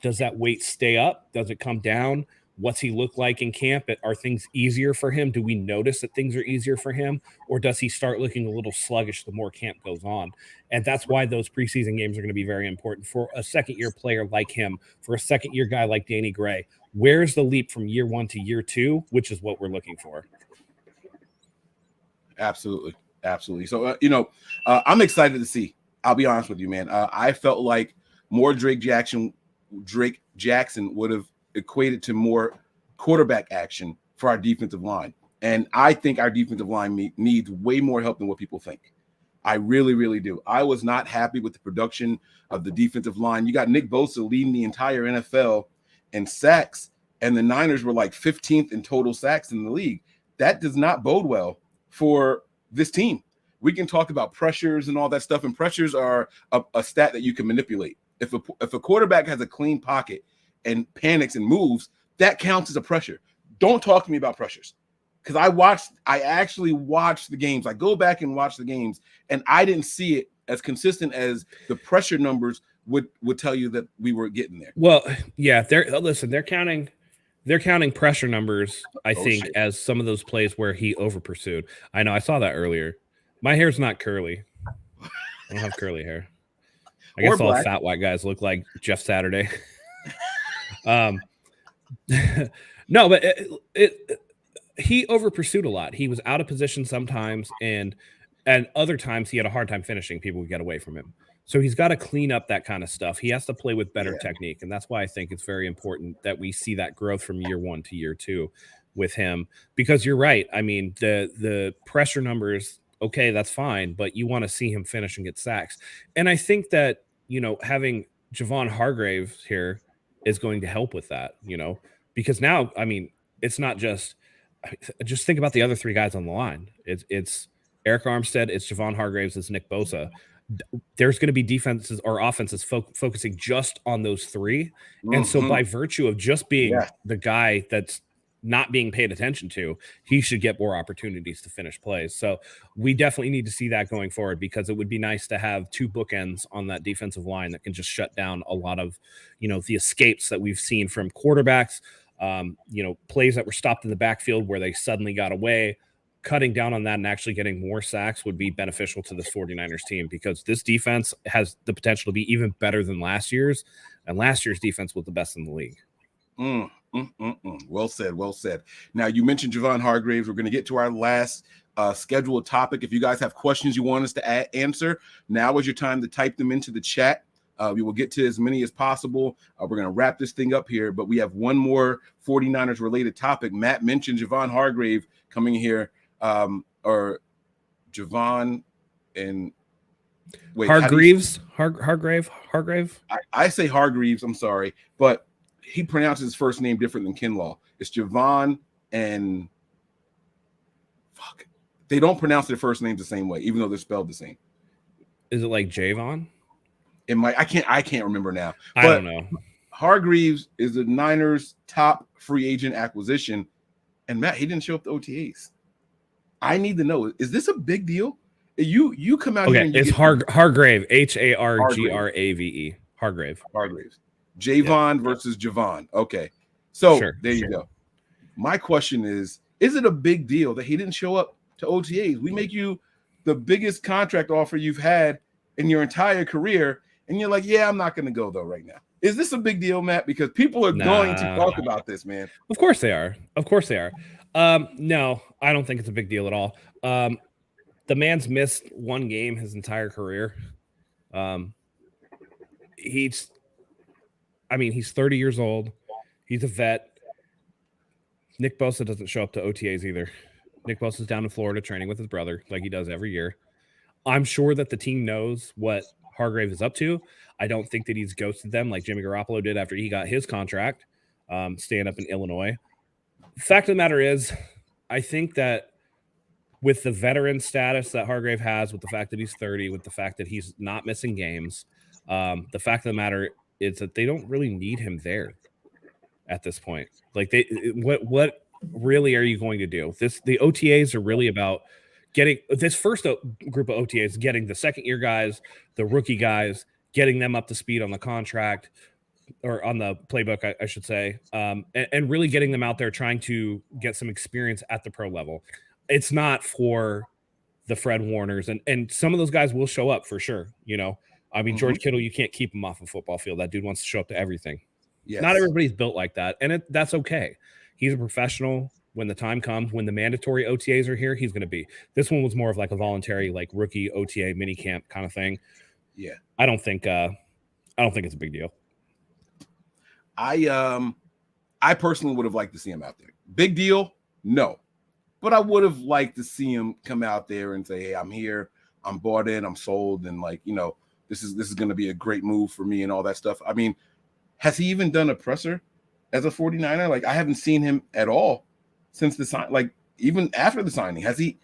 Does that weight stay up? Does it come down? What's he look like in camp? Are things easier for him? Do we notice that things are easier for him? Or does he start looking a little sluggish the more camp goes on? And that's why those preseason games are going to be very important for a second-year player like him, for a second-year guy like Danny Gray. Where's the leap from year 1 to year 2, which is what we're looking for. Absolutely. Absolutely. So, I'm excited to see. I'll be honest with you, man. I felt like more Drake Jackson would have equated to more quarterback action for our defensive line. And I think our defensive line needs way more help than what people think. I really, really do. I was not happy with the production of the defensive line. You got Nick Bosa leading the entire NFL in sacks, and the Niners were like 15th in total sacks in the league. That does not bode well for this team. We can talk about pressures and all that stuff, and pressures are a stat that you can manipulate. If a quarterback has a clean pocket and panics and moves, that counts as a pressure. Don't talk to me about pressures, because I actually watched the games. I go back and watch the games, and I didn't see it as consistent as the pressure numbers would tell you that we were getting there. Well, yeah, they're counting pressure numbers, I think, as some of those plays where he over pursued. I know I saw that earlier. My hair's not curly. I don't have curly hair. I guess all fat white guys look like Jeff Saturday. No, but he over pursued a lot. He was out of position sometimes, and other times he had a hard time finishing. People would get away from him. So he's got to clean up that kind of stuff. He has to play with better technique, and that's why I think it's very important that we see that growth from year 1 to year 2 with him. Because you're right. I mean, the pressure numbers, okay, that's fine, but you want to see him finish and get sacks. And I think that having Javon Hargrave here is going to help with that, because now, I mean, it's not just think about the other 3 guys on the line. It's Eric Armstead, it's Javon Hargraves, it's Nick Bosa. There's going to be defenses or offenses focusing just on those 3. Mm-hmm. And so by virtue of just being the guy that's not being paid attention to, he should get more opportunities to finish plays. So we definitely need to see that going forward, because it would be nice to have 2 bookends on that defensive line that can just shut down a lot of, the escapes that we've seen from quarterbacks, plays that were stopped in the backfield where they suddenly got away. Cutting down on that and actually getting more sacks would be beneficial to this 49ers team, because this defense has the potential to be even better than last year's, and last year's defense was the best in the league. Well said. Well said. Now, you mentioned Javon Hargraves. We're going to get to our last scheduled topic. If you guys have questions you want us to answer, now is your time to type them into the chat. We will get to as many as possible. We're going to wrap this thing up here, but we have one more 49ers related topic. Matt mentioned Javon Hargrave coming here, or Javon and Hargreaves. Hargrave. I say Hargreaves. I'm sorry, but he pronounces his first name different than Kinlaw. It's Javon, and they don't pronounce their first names the same way, even though they're spelled the same. Is it like Javon? It might. I can't remember now. I don't know. Hargreaves is the Niners' top free agent acquisition, and Matt, he didn't show up to OTAs. I need to know: is this a big deal? You come out here. Okay, it's Hargrave. Hargrave. Hargraves. Javon versus Javon. Okay, so there you go. My question is it a big deal that he didn't show up to OTAs? We make you the biggest contract offer you've had in your entire career, and you're like, yeah, I'm not going to go though right now. Is this a big deal, Matt? Because people are going to talk about this, man. Of course they are. No, I don't think it's a big deal at all. The man's missed one game his entire career. I mean, he's 30 years old. He's a vet. Nick Bosa doesn't show up to OTAs either. Nick Bosa's down in Florida training with his brother like he does every year. I'm sure that the team knows what Hargrave is up to. I don't think that he's ghosted them like Jimmy Garoppolo did after he got his contract, staying up in Illinois. Fact of the matter is, I think that with the veteran status that Hargrave has, with the fact that he's 30, with the fact that he's not missing games, the fact of the matter is that they don't really need him there at this point. Like, what really are you going to do? The OTAs are really about getting this first group of OTAs, getting the second year guys, the rookie guys, getting them up to speed on the contract or on the playbook, I should say, and really getting them out there trying to get some experience at the pro level. It's not for the Fred Warners, and some of those guys will show up for sure. You know, I mean, George Kittle, you can't keep him off a football field. That dude wants to show up to everything. Yes. Not everybody's built like that, and that's okay. He's a professional. When the time comes, when the mandatory OTAs are here, he's going to be. This one was more of like a voluntary, like rookie OTA mini camp kind of thing. Yeah, I don't think it's a big deal. I personally would have liked to see him out there. Big deal, no, but I would have liked to see him come out there and say, "Hey, I'm here. I'm bought in. I'm sold, and like, you know, this is going to be a great move for me and all that stuff." I mean, has he even done a presser as a 49er? Like, I haven't seen him at all since the sign, like even after the signing. Has he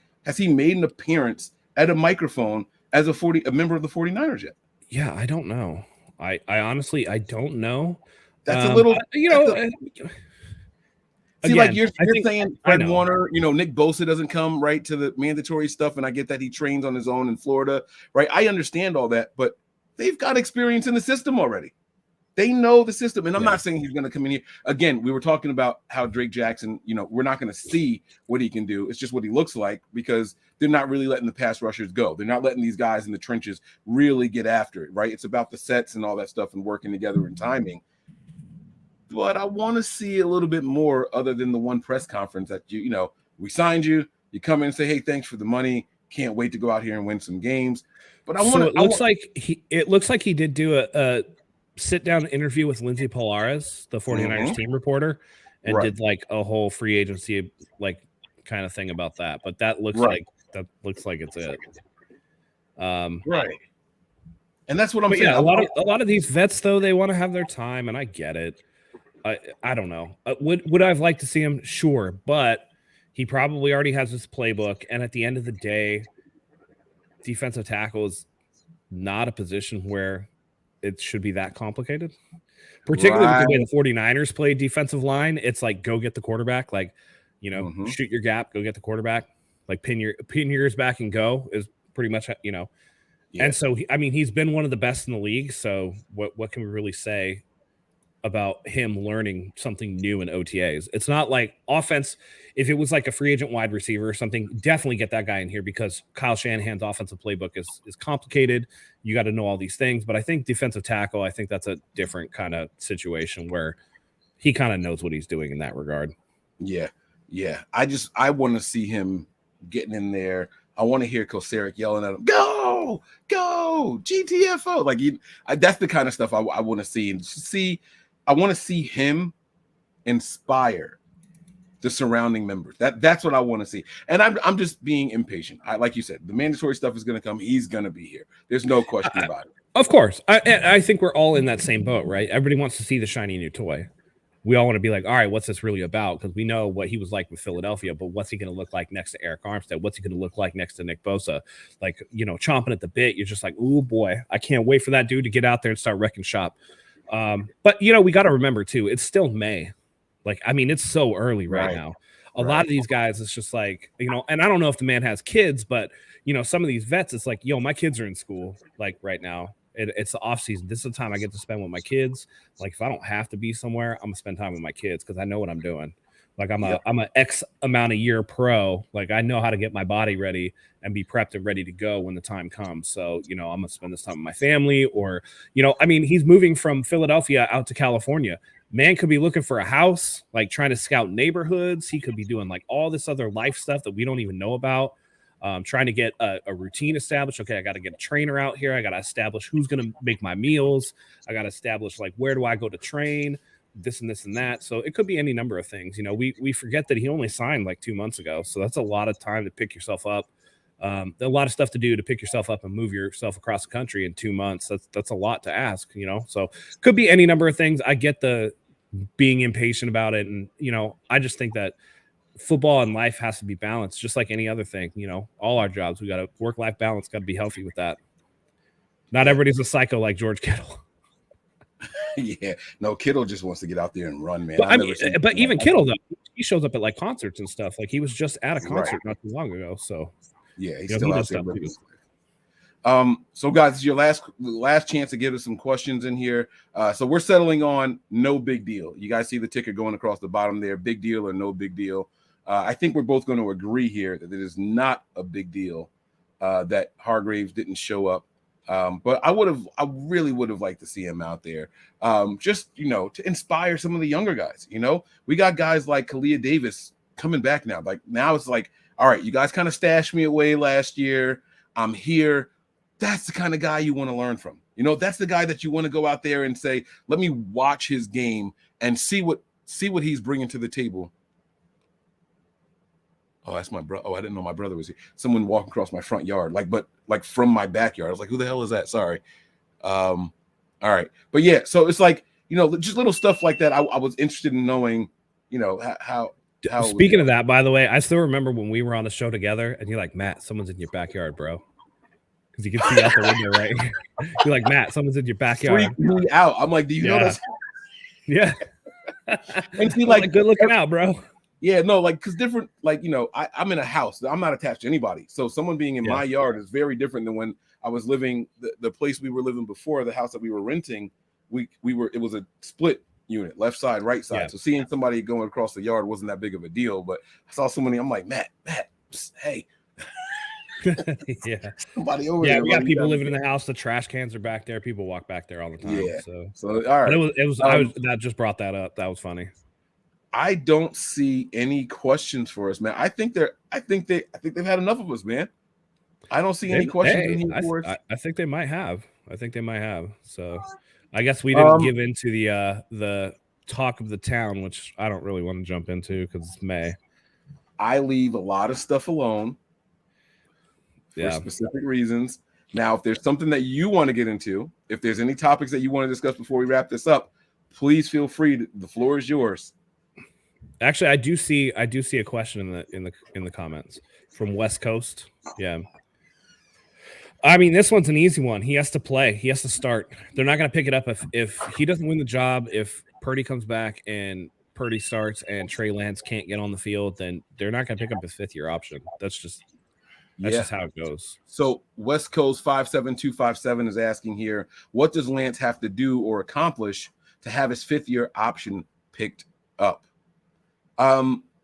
made an appearance at a microphone as a member of the 49ers yet? Yeah, I don't know. I honestly, I don't know. That's a little, you know. See, again, like you're saying Fred Warner, you know, Nick Bosa doesn't come right to the mandatory stuff, and I get that he trains on his own in Florida, right? I understand all that, but they've got experience in the system already. They know the system, and I'm not saying he's going to come in here. Again, we were talking about how Drake Jackson, you know, we're not going to see what he can do. It's just what he looks like, because they're not really letting the pass rushers go. They're not letting these guys in the trenches really get after it, right? It's about the sets and all that stuff and working together and timing. But I want to see a little bit more other than the one press conference that, you know, we signed you. You come in and say, "Hey, thanks for the money. Can't wait to go out here and win some games." But it looks like he did do a sit-down interview with Lindsey Polaris, the 49ers team reporter, and did like a whole free agency like kind of thing about that. But that looks like it's it. Right. And that's what I'm saying. Yeah, a lot of these vets though, they want to have their time, and I get it. I don't know. Would I've liked to see him? Sure, but he probably already has his playbook, and at the end of the day, defensive tackle is not a position where it should be that complicated, particularly with the way the 49ers play defensive line. It's like, go get the quarterback, like, you know, shoot your gap, go get the quarterback, like pin your ears back and go is pretty much, you know. Yeah. And so, I mean, he's been one of the best in the league. So what can we really say about him learning something new in OTAs? It's not like offense. If it was like a free agent wide receiver or something, definitely get that guy in here, because Kyle Shanahan's offensive playbook is complicated. You got to know all these things. But I think defensive tackle, I think that's a different kind of situation where he kind of knows what he's doing in that regard. Yeah. Yeah. I want to see him getting in there. I want to hear Kosaric yelling at him, "Go, GTFO." Like, that's the kind of stuff I want to see. And I want to see him inspire the surrounding members. That's what I want to see. And I'm just being impatient. Like you said, the mandatory stuff is going to come. He's going to be here. There's no question about it. Of course. I think we're all in that same boat, right? Everybody wants to see the shiny new toy. We all want to be like, all right, what's this really about? Because we know what he was like with Philadelphia, but what's he going to look like next to Eric Armstead? What's he going to look like next to Nick Bosa? Like, you know, chomping at the bit. You're just like, ooh, boy, I can't wait for that dude to get out there and start wrecking shop. But, you know, we got to remember, too, it's still May. Like, I mean, it's so early right now. A lot of these guys, it's just like, you know, and I don't know if the man has kids, but, you know, some of these vets, it's like, yo, my kids are in school, like right now. It's the off season. This is the time I get to spend with my kids. Like, if I don't have to be somewhere, I'm gonna spend time with my kids because I know what I'm doing. Like, I'm a X amount of year pro. Like, I know how to get my body ready and be prepped and ready to go when the time comes. So, you know, I'm gonna spend this time with my family, or, you know, I mean, he's moving from Philadelphia out to California. Man could be looking for a house, like trying to scout neighborhoods. He could be doing like all this other life stuff that we don't even know about. trying to get a routine established. Okay, I got to get a trainer out here. I got to establish who's going to make my meals. I got to establish like where do I go to train, this and this and that. So it could be any number of things. You know, we forget that he only signed like 2 months ago, so that's a lot of time to pick yourself up. A lot of stuff to do to pick yourself up and move yourself across the country in 2 months. That's a lot to ask, you know. So could be any number of things. I get the being impatient about it, and you know, I just think that football and life has to be balanced, just like any other thing. You know, all our jobs, we got to work-life balance, got to be healthy with that. Not everybody's a psycho like George Kittle. Yeah, no, Kittle just wants to get out there and run, man. But even Kittle though, he shows up at like concerts and stuff. Like he was just at a concert not too long ago. So yeah, he's still out there. So guys, this is your last chance to give us some questions in here. So we're settling on no big deal. You guys see the ticker going across the bottom there, big deal or no big deal. I think we're both going to agree here that it is not a big deal that Hargraves didn't show up. But I really would have liked to see him out there. Just, you know, to inspire some of the younger guys. You know, we got guys like Kalia Davis coming back now. Like now it's like, all right, you guys kind of stashed me away last year. I'm here. That's the kind of guy you want to learn from. You know, that's the guy that you want to go out there and say, let me watch his game and see what he's bringing to the table. Oh, that's my brother. Oh, I didn't know my brother was here. Someone walking across my front yard, like from my backyard. I was like, who the hell is that? Sorry. All right. But yeah, so it's like, you know, just little stuff like that. I was interested in knowing, you know, how Speaking of that, by the way, I still remember when we were on the show together and you're like, Matt, someone's in your backyard, bro. Because you can see out the window, right? You're like, Matt, someone's in your backyard. Freak me out. I'm like, do you know this? Yeah. And see, like, good looking out, bro. Yeah, no, like, because different, like, you know, I'm in a house. I'm not attached to anybody. So someone being in my yard is very different than when I was living, the place we were living before, the house that we were renting, it was a split unit, left side, right side. Yeah. So seeing somebody going across the yard wasn't that big of a deal. But I saw somebody, I'm like, Matt, psst, hey. Yeah. Somebody over there. Yeah, we got people living in the house. The trash cans are back there. People walk back there all the time. Yeah. So all right. But that just brought that up. That was funny. I don't see any questions for us, man. I think they've had enough of us, man. I don't see any questions in here for us. I think they might have. So I guess we didn't give into the talk of the town, which I don't really want to jump into because it's May. I leave a lot of stuff alone for specific reasons. Now, if there's something that you want to get into, if there's any topics that you want to discuss before we wrap this up, please feel free. The floor is yours. Actually, I do see a question in the comments from West Coast. Yeah. I mean, this one's an easy one. He has to play. He has to start. They're not going to pick it up if he doesn't win the job. If Purdy comes back and Purdy starts and Trey Lance can't get on the field, then they're not going to pick up his fifth-year option. That's just how it goes. So West Coast 57257 is asking here, what does Lance have to do or accomplish to have his fifth-year option picked up?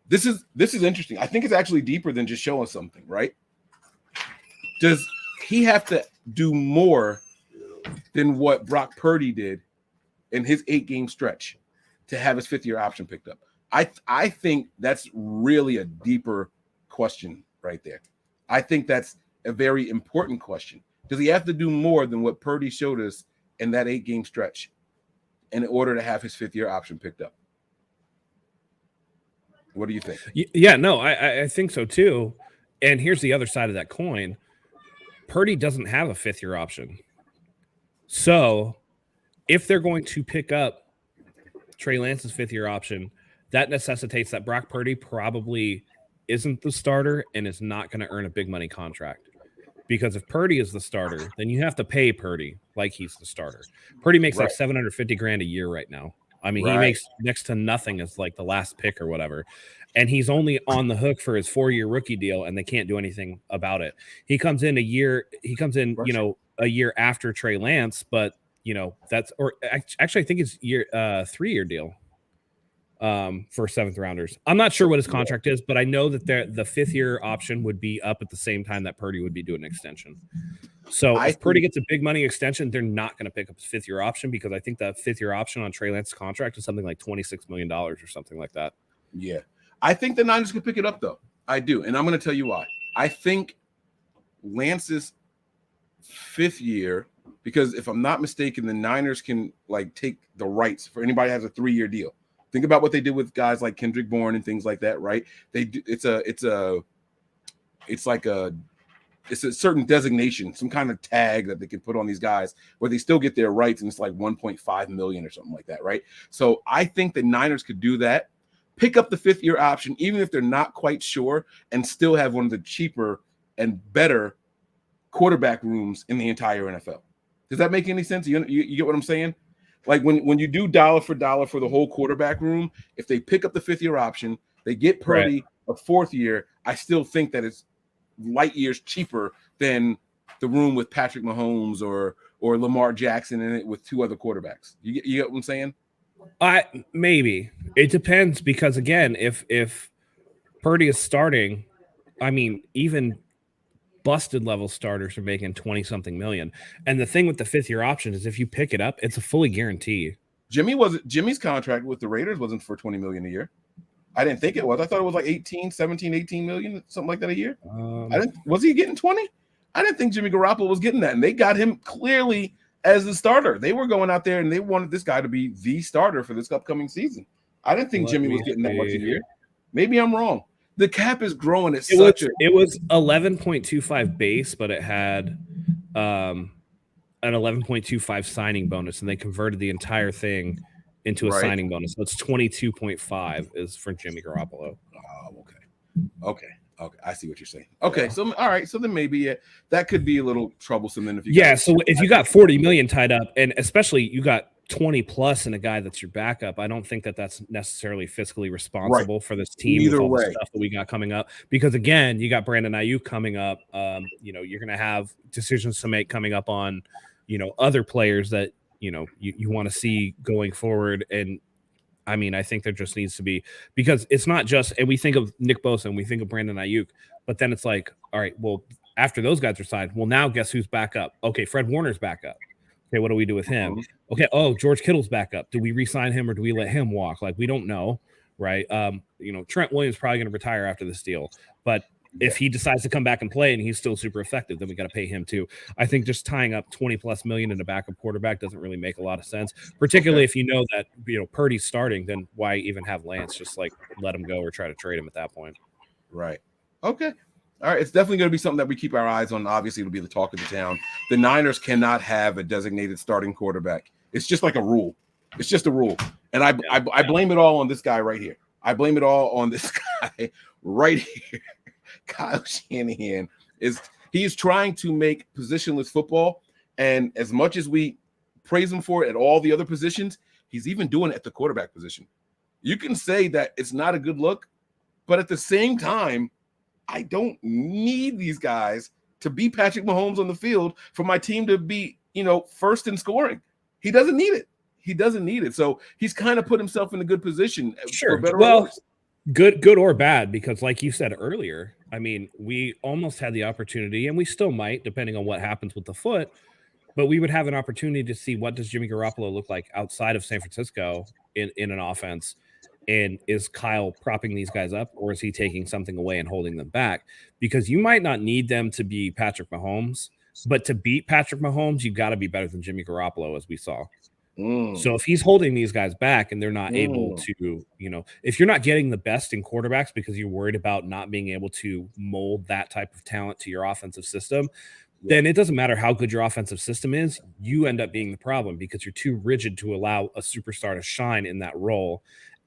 This is interesting. I think it's actually deeper than just showing something, right? Does he have to do more than what Brock Purdy did in his 8-game stretch to have his fifth-year option picked up? I think that's really a deeper question right there. I think that's a very important question. Does he have to do more than what Purdy showed us in that 8-game stretch in order to have his fifth-year option picked up? What do you think? Yeah, no, I think so too. And here's the other side of that coin. Purdy doesn't have a fifth-year option. So if they're going to pick up Trey Lance's fifth-year option, that necessitates that Brock Purdy probably isn't the starter and is not going to earn a big money contract. Because if Purdy is the starter, then you have to pay Purdy like he's the starter. Purdy makes like $750,000 a year right now. I mean, he makes next to nothing as like the last pick or whatever. And he's only on the hook for his 4-year rookie deal, and they can't do anything about it. He comes in a year after Trey Lance, but actually I think it's 3-year deal for 7th rounders. I'm not sure what his contract is, but I know that the 5th-year option would be up at the same time that Purdy would be doing an extension. So if Purdy gets a big money extension, they're not going to pick up his 5th-year option because I think the 5th-year option on Trey Lance's contract is something like $26 million or something like that. Yeah. I think the Niners could pick it up, though. I do. And I'm going to tell you why. I think Lance's 5th year, because if I'm not mistaken, the Niners can like take the rights for anybody that has a 3-year deal. Think about what they did with guys like Kendrick Bourne and things like that, right? They do, it's a certain designation, some kind of tag that they can put on these guys where they still get their rights, and it's like 1.5 million or something like that, right? So I think the Niners could do that, pick up the 5th-year option, even if they're not quite sure, and still have one of the cheaper and better quarterback rooms in the entire NFL. Does that make any sense? You get what I'm saying? Like when you do dollar for dollar for the whole quarterback room, if they pick up the 5th-year option, they get Purdy a 4th year, I still think that it's light years cheaper than the room with Patrick Mahomes or Lamar Jackson in it with 2 other quarterbacks. You get what I'm saying? Maybe. It depends, because again, if Purdy is starting, I mean, even busted level starters are making 20-something million. And the thing with the 5th-year option is if you pick it up, it's a fully guarantee. Jimmy's contract with the Raiders wasn't for $20 million a year. I didn't think it was. I thought it was like 18 million, something like that a year. Was he getting 20? I didn't think Jimmy Garoppolo was getting that. And they got him clearly as the starter. They were going out there and they wanted this guy to be the starter for this upcoming season. I didn't think Jimmy was getting that much a year. Maybe I'm wrong. The cap is growing at it was 11.25 base, but it had an 11.25 signing bonus, and they converted the entire thing into a signing bonus. So it's 22.5 is for Jimmy Garoppolo. Oh, okay. I see what you're saying. Okay, so all right, so then maybe that could be a little troublesome then if you so if you got 40 million tied up, and especially you got 20 plus in a guy that's your backup, I don't think that that's necessarily fiscally responsible for this team. Either with all way, the stuff that we got coming up, because again, you got Brandon Ayuk coming up. You're going to have decisions to make coming up on, other players that you want to see going forward. And I mean, I think there just needs to be, because it's not just, and we think of Nick Bosa and we think of Brandon Ayuk, but then it's like, all right, well, after those guys are signed, well, now guess who's back up? Okay, Fred Warner's back up. Okay, what do we do with him? Okay, George Kittle's back up. Do we re-sign him or do we let him walk? Like, we don't know, right? Trent Williams probably going to retire after this deal, but if he decides to come back and play and he's still super effective, then we got to pay him too. I think just tying up 20+ million in a backup quarterback doesn't really make a lot of sense, particularly if you know that, Purdy's starting, then why even have Lance? Just like let him go or try to trade him at that point. Right. Okay. All right. It's definitely going to be something that we keep our eyes on. Obviously, it'll be the talk of the town. The Niners cannot have a designated starting quarterback. It's just like a rule. It's just a rule. And I blame it all on this guy right here. I blame it all on this guy right here. Kyle Shanahan he's trying to make positionless football, and as much as we praise him for it at all the other positions, he's even doing it at the quarterback position. You can say that it's not a good look, but at the same time, I don't need these guys to be Patrick Mahomes on the field for my team to be, first in scoring. He doesn't need it. So he's kind of put himself in a good position. Sure. For better or worse. Good or bad, because like you said earlier, I mean, we almost had the opportunity, and we still might, depending on what happens with the foot, but we would have an opportunity to see what does Jimmy Garoppolo look like outside of San Francisco in an offense, and is Kyle propping these guys up, or is he taking something away and holding them back? Because you might not need them to be Patrick Mahomes, but to beat Patrick Mahomes, you got to be better than Jimmy Garoppolo, as we saw. So if he's holding these guys back and they're not able to, if you're not getting the best in quarterbacks because you're worried about not being able to mold that type of talent to your offensive system, then it doesn't matter how good your offensive system is. You end up being the problem because you're too rigid to allow a superstar to shine in that role.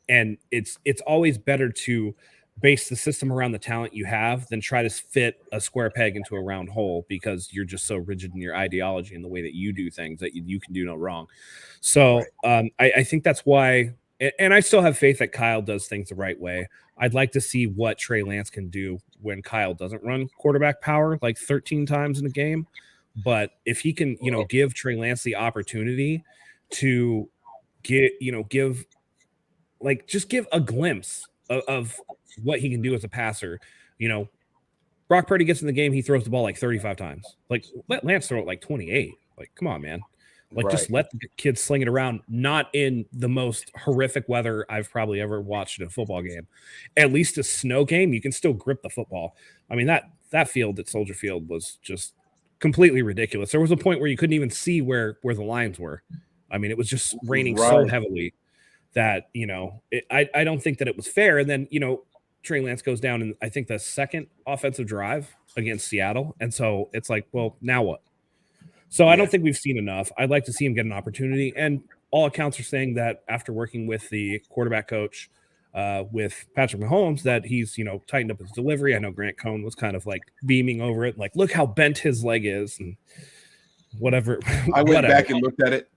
And it's always better to base the system around the talent you have than try to fit a square peg into a round hole, because you're just so rigid in your ideology and the way that you do things that you can do no wrong. So I think that's why, and I still have faith that Kyle does things the right way. I'd like to see what Trey Lance can do when Kyle doesn't run quarterback power like 13 times in a game. But if he can, give Trey Lance the opportunity to give a glimpse of what he can do as a passer. Brock Purdy gets in the game, he throws the ball like 35 times. Like, let Lance throw it like 28. Like, come on, man. Like, just let the kids sling it around, not in the most horrific weather I've probably ever watched in a football game. At least a snow game, you can still grip the football. I mean, that that field at Soldier Field was just completely ridiculous. There was a point where you couldn't even see where the lines were. I mean, it was just raining so heavily that, I don't think that it was fair. And then, Trey Lance goes down in, I think, the second offensive drive against Seattle. And so it's like, well, now what? So I don't think we've seen enough. I'd like to see him get an opportunity. And all accounts are saying that after working with the quarterback coach, with Patrick Mahomes, that he's, tightened up his delivery. I know Grant Cohn was kind of like beaming over it. Like, look how bent his leg is and whatever. I went back and looked at it.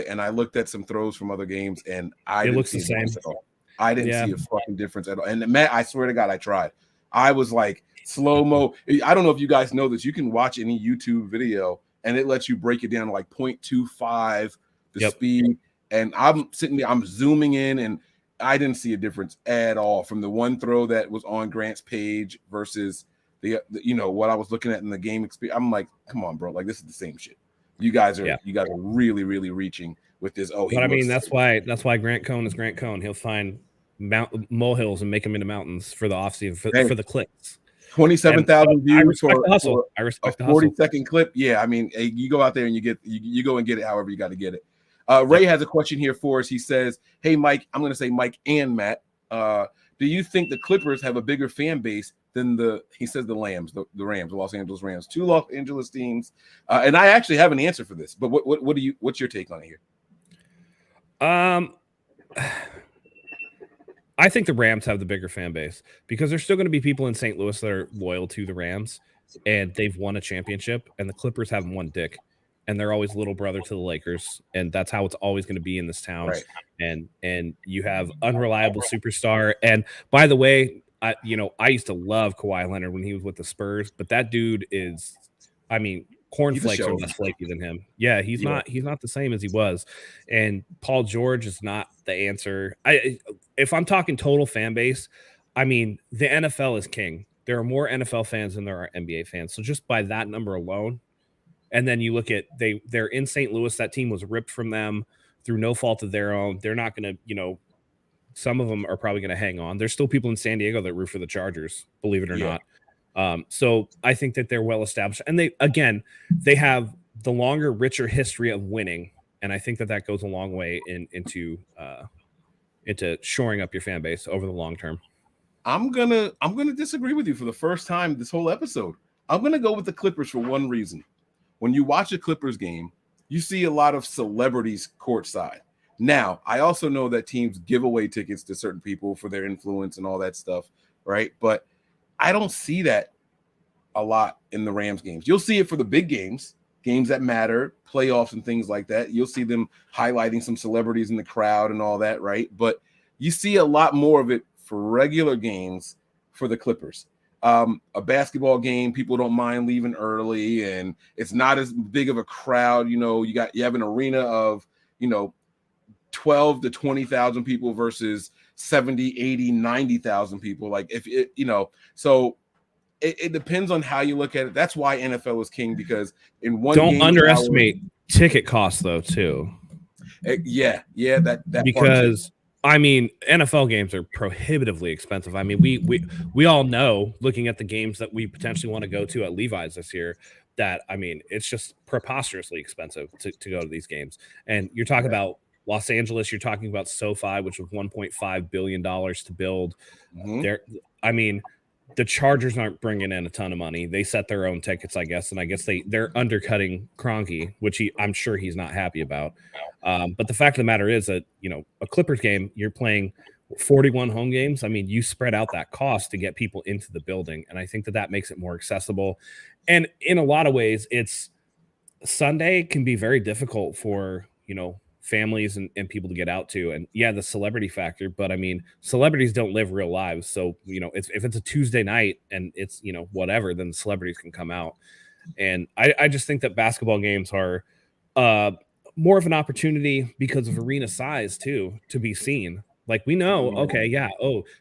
And I looked at some throws from other games, and it looks the same at all. I didn't see a fucking difference at all. And Matt, I swear to God, I tried. I was like slow-mo. I don't know if you guys know this. You can watch any YouTube video, and it lets you break it down to like 0.25 the speed. And I'm sitting there, I'm zooming in, and I didn't see a difference at all from the one throw that was on Grant's page versus the what I was looking at in the game experience. I'm like, come on, bro, like this is the same shit. You guys are really, really reaching with this. But I mean, that's why Grant Cohn is Grant Cohn. He'll find molehills and make them into mountains for the offseason for the clicks. 27,000 views for the hustle. I respect a the hustle. 40-second clip. Yeah, I mean, you go out there and you go and get it however you got to get it. Ray has a question here for us. He says, "Hey, Mike, I'm going to say Mike and Matt. Do you think the Clippers have a bigger fan base than the Rams, the Los Angeles Rams, two Los Angeles teams?" And I actually have an answer for this, but what's your take on it here? I think the Rams have the bigger fan base because there's still going to be people in St. Louis that are loyal to the Rams, and they've won a championship, and the Clippers haven't won dick. And they're always little brother to the Lakers, and that's how it's always going to be in this town. Right. And you have unreliable superstar. And by the way, I used to love Kawhi Leonard when he was with the Spurs, but that dude is, I mean, cornflakes are less flaky than him. Yeah, he's not the same as he was. And Paul George is not the answer. If I'm talking total fan base, I mean, the NFL is king. There are more NFL fans than there are NBA fans. So just by that number alone. And then you look at they're in St. Louis. That team was ripped from them through no fault of their own. They're not going to, some of them are probably going to hang on. There's still people in San Diego that root for the Chargers, believe it or not. So I think that they're well established. And they have the longer, richer history of winning. And I think that goes a long way into shoring up your fan base over the long term. I'm gonna disagree with you for the first time this whole episode. I'm gonna go with the Clippers for one reason. When you watch a Clippers game, you see a lot of celebrities courtside. Now, I also know that teams give away tickets to certain people for their influence and all that stuff, right? But I don't see that a lot in the Rams games. You'll see it for the big games that matter, playoffs and things like that. You'll see them highlighting some celebrities in the crowd and all that, right? But you see a lot more of it for regular games for the Clippers. A basketball game, people don't mind leaving early, and it's not as big of a crowd. You have an arena of 12 to 20,000 people versus 70, 80, 90,000 people. Like so it depends on how you look at it. That's why NFL is king, because in one don't underestimate ticket costs though too. That because. I mean, NFL games are prohibitively expensive. I mean, we all know, looking at the games that we potentially want to go to at Levi's this year, that, I mean, it's just preposterously expensive to go to these games. And you're talking about Los Angeles, you're talking about SoFi, which was $1.5 billion to build. I mean, the Chargers aren't bringing in a ton of money. They set their own tickets, I guess, and I guess they're undercutting Kroenke, which I'm sure he's not happy about. But the fact of the matter is that, a Clippers game, you're playing 41 home games. I mean, you spread out that cost to get people into the building, and I think that makes it more accessible. And in a lot of ways, Sunday can be very difficult for, families and people to get out to. And the celebrity factor, but I mean, celebrities don't live real lives. So, if it's a Tuesday night and it's, whatever, then the celebrities can come out. And I just think that basketball games are more of an opportunity because of arena size too, to be seen. Like we know,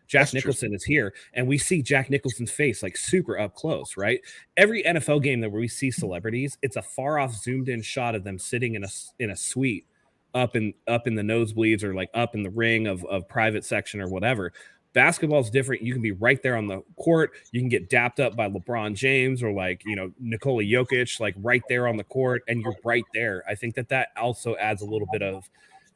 Jack Nicholson is here, and we see Jack Nicholson's face like super up close, right? Every NFL game that where we see celebrities, it's a far off zoomed in shot of them sitting in a suite up in the nosebleeds or like up in the ring of private section or whatever. Basketball is different. You can be right there on the court. You can get dapped up by LeBron James or like, Nikola Jokic, like right there on the court, and you're right there. I think that also adds a little bit of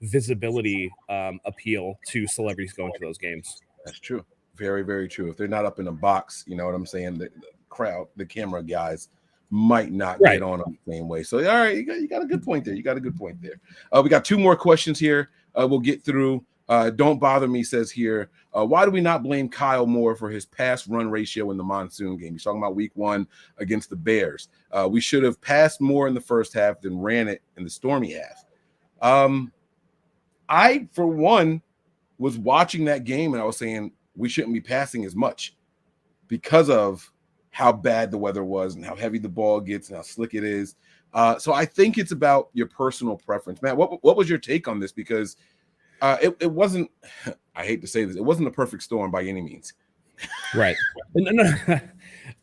visibility appeal to celebrities going to those games. That's true. Very, very true. If they're not up in a box, you know what I'm saying? The crowd, the camera guys might not get on them the same way. So, all right, you got a good point there. We got 2 more questions here. We'll get through. Don't Bother Me says here, why do we not blame Kyle more for his pass run ratio in the monsoon game? He's talking about week 1 against the Bears. We should have passed more in the first half than ran it in the stormy half. I, for one, was watching that game and I was saying we shouldn't be passing as much because of how bad the weather was and how heavy the ball gets and how slick it is. So I think it's about your personal preference. Matt, what was your take on this? Because it wasn't, I hate to say this, it wasn't a perfect storm by any means. Right.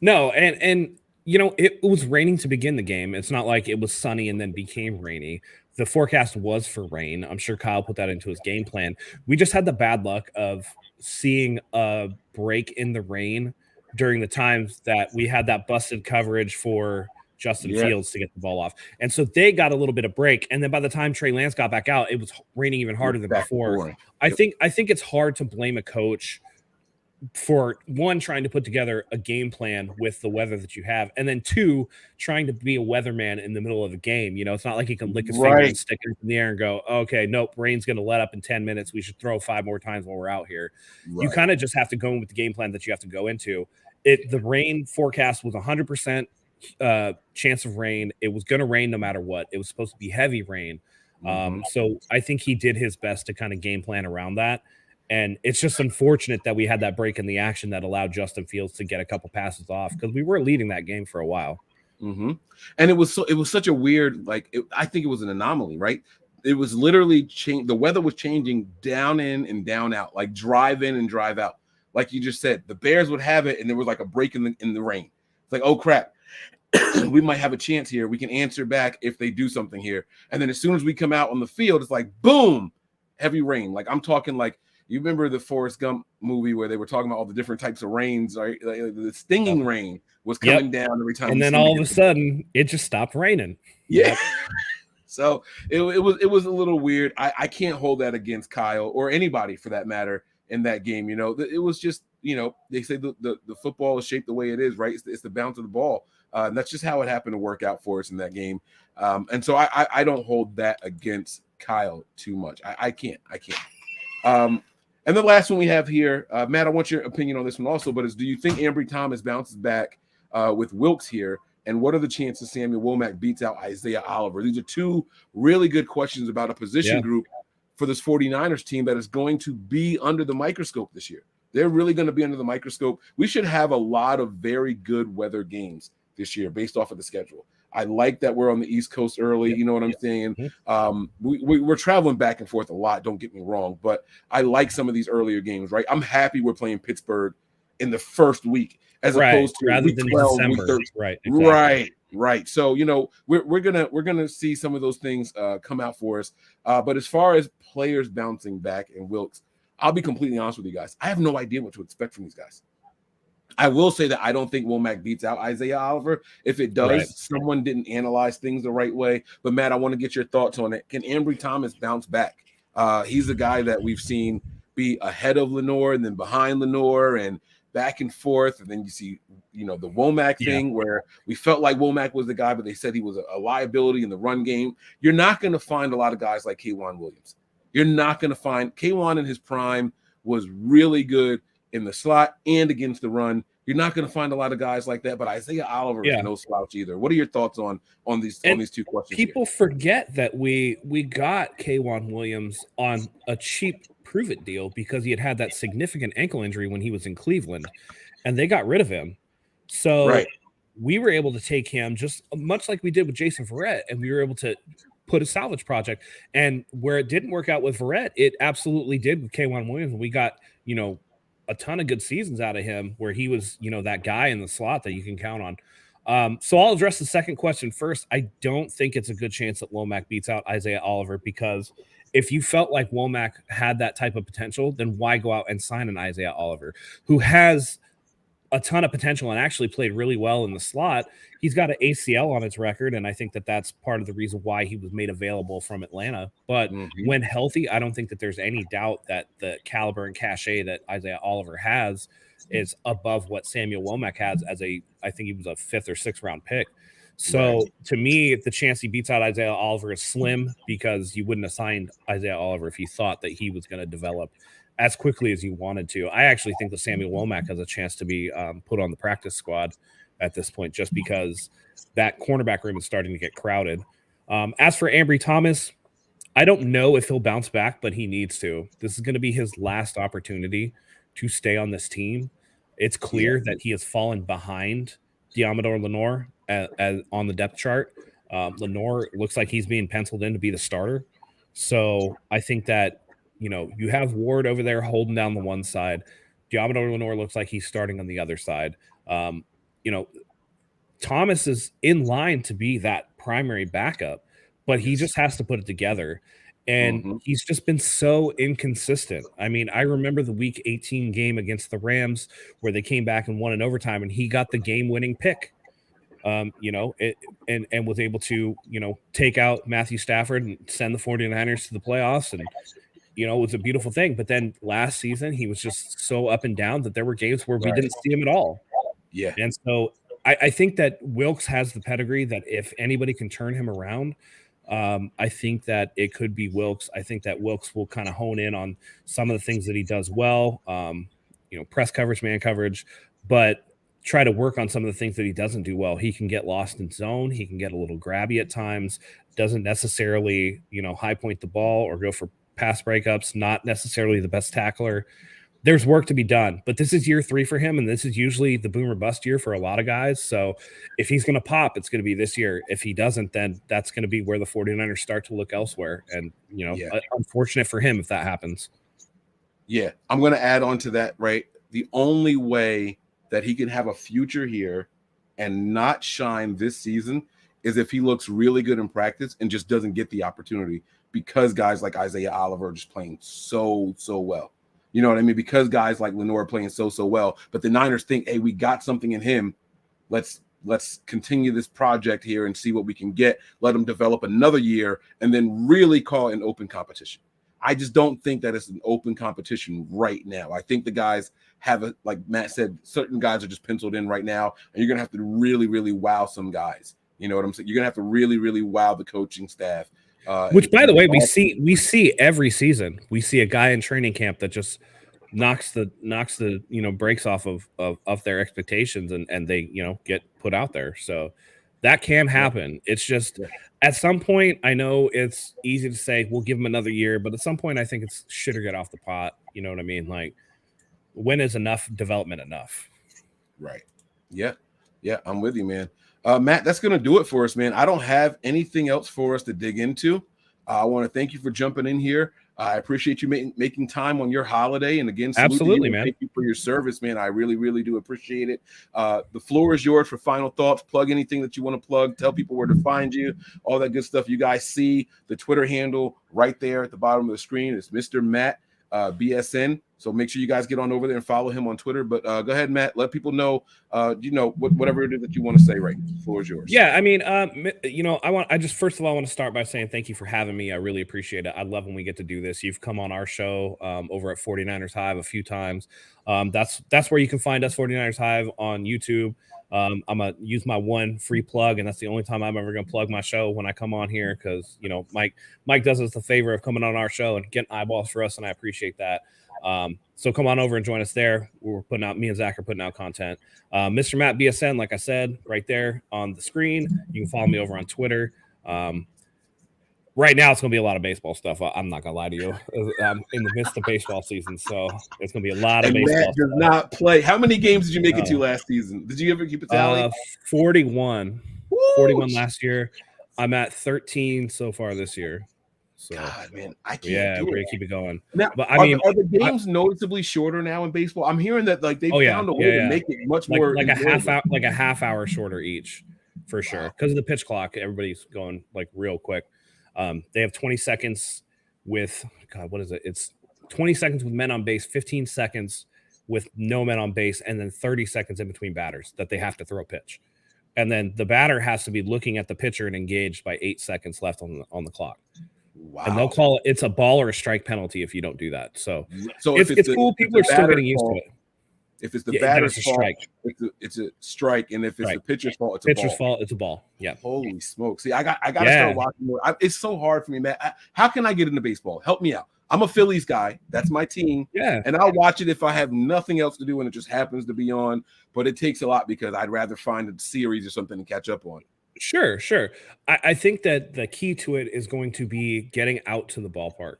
No. And it was raining to begin the game. It's not like it was sunny and then became rainy. The forecast was for rain. I'm sure Kyle put that into his game plan. We just had the bad luck of seeing a break in the rain during the times that we had that busted coverage for Justin Fields to get the ball off. And so they got a little bit of break. And then by the time Trey Lance got back out, it was raining even harder than before. I think it's hard to blame a coach for, one, trying to put together a game plan with the weather that you have, and then 2, trying to be a weatherman in the middle of the game. It's not like he can lick his finger and stick it in the air and go, okay, nope, rain's going to let up in 10 minutes. We should throw 5 more times while we're out here. You kind of just have to go in with the game plan that you have to go into. The rain forecast was 100% chance of rain. It was going to rain no matter what. It was supposed to be heavy rain. So I think he did his best to kind of game plan around that. And it's just unfortunate that we had that break in the action that allowed Justin Fields to get a couple passes off, because we were leading that game for a while. And it was such a weird, I think it was an anomaly, right? It was literally the weather was changing down in and down out, like drive in and drive out. Like you just said, the Bears would have it, and there was like a break in the rain. It's like, oh crap, we might have a chance here. We can answer back if they do something here. And then as soon as we come out on the field, it's like boom, heavy rain. Like I'm talking like, you remember the Forrest Gump movie where they were talking about all the different types of rains, right? Like the stinging rain was coming down every time. And then all of a sudden, it just stopped raining. Yeah. So it was a little weird. I can't hold that against Kyle or anybody for that matter in that game. It was just, they say the football is shaped the way it is, right? It's the bounce of the ball. And that's just how it happened to work out for us in that game. And so I don't hold that against Kyle too much. I can't. And the last one we have here, Matt, I want your opinion on this one also, but do you think Ambry Thomas bounces back with Wilkes here? And what are the chances Samuel Womack beats out Isaiah Oliver? These are 2 really good questions about a position group for this 49ers team that is going to be under the microscope this year. They're really going to be under the microscope. We should have a lot of very good weather games this year based off of the schedule. I like that we're on the East Coast early. You know what I'm saying? We're traveling back and forth a lot. Don't get me wrong, but I like some of these earlier games, right? I'm happy we're playing Pittsburgh in the first week as opposed to rather week than 12, December. week 13. Right. Exactly. Right. So, we're gonna see some of those things come out for us. But as far as players bouncing back and Wilkes, I'll be completely honest with you guys. I have no idea what to expect from these guys. I will say that I don't think Womack beats out Isaiah Oliver. If it does, someone didn't analyze things the right way. But, Matt, I want to get your thoughts on it. Can Ambry Thomas bounce back? He's a guy that we've seen be ahead of Lenore and then behind Lenore and back and forth. And then you see, the Womack thing where we felt like Womack was the guy, but they said he was a liability in the run game. You're not going to find a lot of guys like K'Wan Williams. You're not going to find K'Wan in his prime was really good in the slot and against the run. You're not going to find a lot of guys like that, but Isaiah Oliver is no slouch either. What are your thoughts on these 2 questions? People forget that we got K'Wan Williams on a cheap prove-it deal because he had that significant ankle injury when he was in Cleveland, and they got rid of him. So we were able to take him just much like we did with Jason Verrett, and we were able to put a salvage project. And where it didn't work out with Verrett, it absolutely did with K'Wan Williams. We got, a ton of good seasons out of him where he was, that guy in the slot that you can count on. So I'll address the second question first. I don't think it's a good chance that Womack beats out Isaiah Oliver, because if you felt like Womack had that type of potential, then why go out and sign an Isaiah Oliver who has a ton of potential and actually played really well in the slot? He's got an ACL on his record, and I think that that's part of the reason why he was made available from Atlanta. But when healthy, I don't think that there's any doubt that the caliber and cachet that Isaiah Oliver has is above what Samuel Womack has as I think he was a 5th or 6th round pick. So to me, the chance he beats out Isaiah Oliver is slim, because you wouldn't have signed Isaiah Oliver if you thought that he was going to develop as quickly as you wanted to. I actually think that Samuel Womack has a chance to be put on the practice squad at this point, just because that cornerback room is starting to get crowded. As for Ambry Thomas, I don't know if he'll bounce back, but he needs to. This is going to be his last opportunity to stay on this team. It's clear that he has fallen behind Diamador Lenore as on the depth chart. Lenore looks like he's being penciled in to be the starter. So I think that, you have Ward over there holding down the one side. Diamador Lenore looks like he's starting on the other side. Thomas is in line to be that primary backup, but he just has to put it together. And he's just been so inconsistent. I mean, I remember the week 18 game against the Rams where they came back and won in overtime, and he got the game-winning pick, and was able to, take out Matthew Stafford and send the 49ers to the playoffs. And, it was a beautiful thing. But then last season, he was just so up and down that there were games where we didn't see him at all. Yeah. And so I think that Wilkes has the pedigree that if anybody can turn him around, I think that it could be Wilkes. I think that Wilkes will kind of hone in on some of the things that he does well, press coverage, man coverage, but try to work on some of the things that he doesn't do well. He can get lost in zone. He can get a little grabby at times, doesn't necessarily, high point the ball or go for pass breakups, not necessarily the best tackler. There's work to be done, but this is year 3 for him, and this is usually the boom or bust year for a lot of guys. So if he's going to pop, it's going to be this year. If he doesn't, then that's going to be where the 49ers start to look elsewhere. And, unfortunate for him if that happens. Yeah, I'm going to add on to that, right? The only way that he can have a future here and not shine this season is if he looks really good in practice and just doesn't get the opportunity, because guys like Isaiah Oliver are just playing so well. You know what I mean? Because guys like Lenore are playing so well, but the Niners think, hey, we got something in him. Let's continue this project here and see what we can get. Let him develop another year and then really call an open competition. I just don't think that it's an open competition right now. I think the guys have like Matt said, certain guys are just penciled in right now, and you're going to have to really, really wow some guys. You know what I'm saying? You're going to have to really, really wow the coaching staff. Which, by the way, we see every season. We see a guy in training camp that just knocks the brakes off of their expectations, and they get put out there. So that can happen. It's just at some point, I know it's easy to say we'll give him another year, but at some point, I think it's shit or get off the pot. You know what I mean? Like, when is enough development enough? Right. Yeah, I'm with you, man. Matt, that's going to do it for us, man. I don't have anything else for us to dig into. I want to thank you for jumping in here. I appreciate you making time on your holiday. And again, absolutely, man. Thank you for your service, man. I really, really do appreciate it. The floor is yours for final thoughts. Plug anything that you want to plug. Tell people where to find you, all that good stuff. You guys see the Twitter handle right there at the bottom of the screen. It's Mr. Matt BSN. So make sure you guys get on over there and follow him on Twitter. But go ahead, Matt. Let people know, whatever it is that you want to say. Right, the floor is yours. Yeah, I mean, first of all, I want to start by saying thank you for having me. I really appreciate it. I love when we get to do this. You've come on our show over at 49ers Hive a few times. That's where you can find us, 49ers Hive, on YouTube. I'm gonna use my one free plug, and that's the only time I'm ever gonna plug my show when I come on here, because Mike does us the favor of coming on our show and getting eyeballs for us, and I appreciate that. So come on over and join us there. Me and Zach are putting out content. Mr. Matt BSN, like I said, right there on the screen. You can follow me over on Twitter. Right now, it's going to be a lot of baseball stuff. I'm not going to lie to you. I'm in the midst of baseball season, so it's going to be a lot of baseball Matt does not play. How many games did you make it to last season? Did you ever keep a tally? 41. Woo! 41 last year. I'm at 13 so far this year. So God, man, I can't. yeah, do we're it. gonna keep it going. Now, But I mean, are the games noticeably shorter now in baseball? I'm hearing that like they found a way to make it much more like enjoyable. a half hour shorter each, for sure. Because of the pitch clock, everybody's going like real quick. They have 20 seconds with what is it? It's 20 seconds with men on base, 15 seconds with no men on base, and then 30 seconds in between batters that they have to throw a pitch. And then the batter has to be looking at the pitcher and engaged by 8 seconds left on the clock. Wow. And they'll call it's a ball or a strike penalty if you don't do that. So it's cool. People are still getting used to it. If it's the batter's fault, it's a strike, and if it's Right. the pitcher's fault, it's a Pitcher's ball. fault, it's a ball. Yeah. Holy smoke! See, I got to start watching more. It's so hard for me, man. How can I get into baseball? Help me out. I'm a Phillies guy. That's my team. Yeah. And I'll watch it if I have nothing else to do and it just happens to be on. But it takes a lot because I'd rather find a series or something to catch up on. Sure. I think that the key to it is going to be getting out to the ballpark.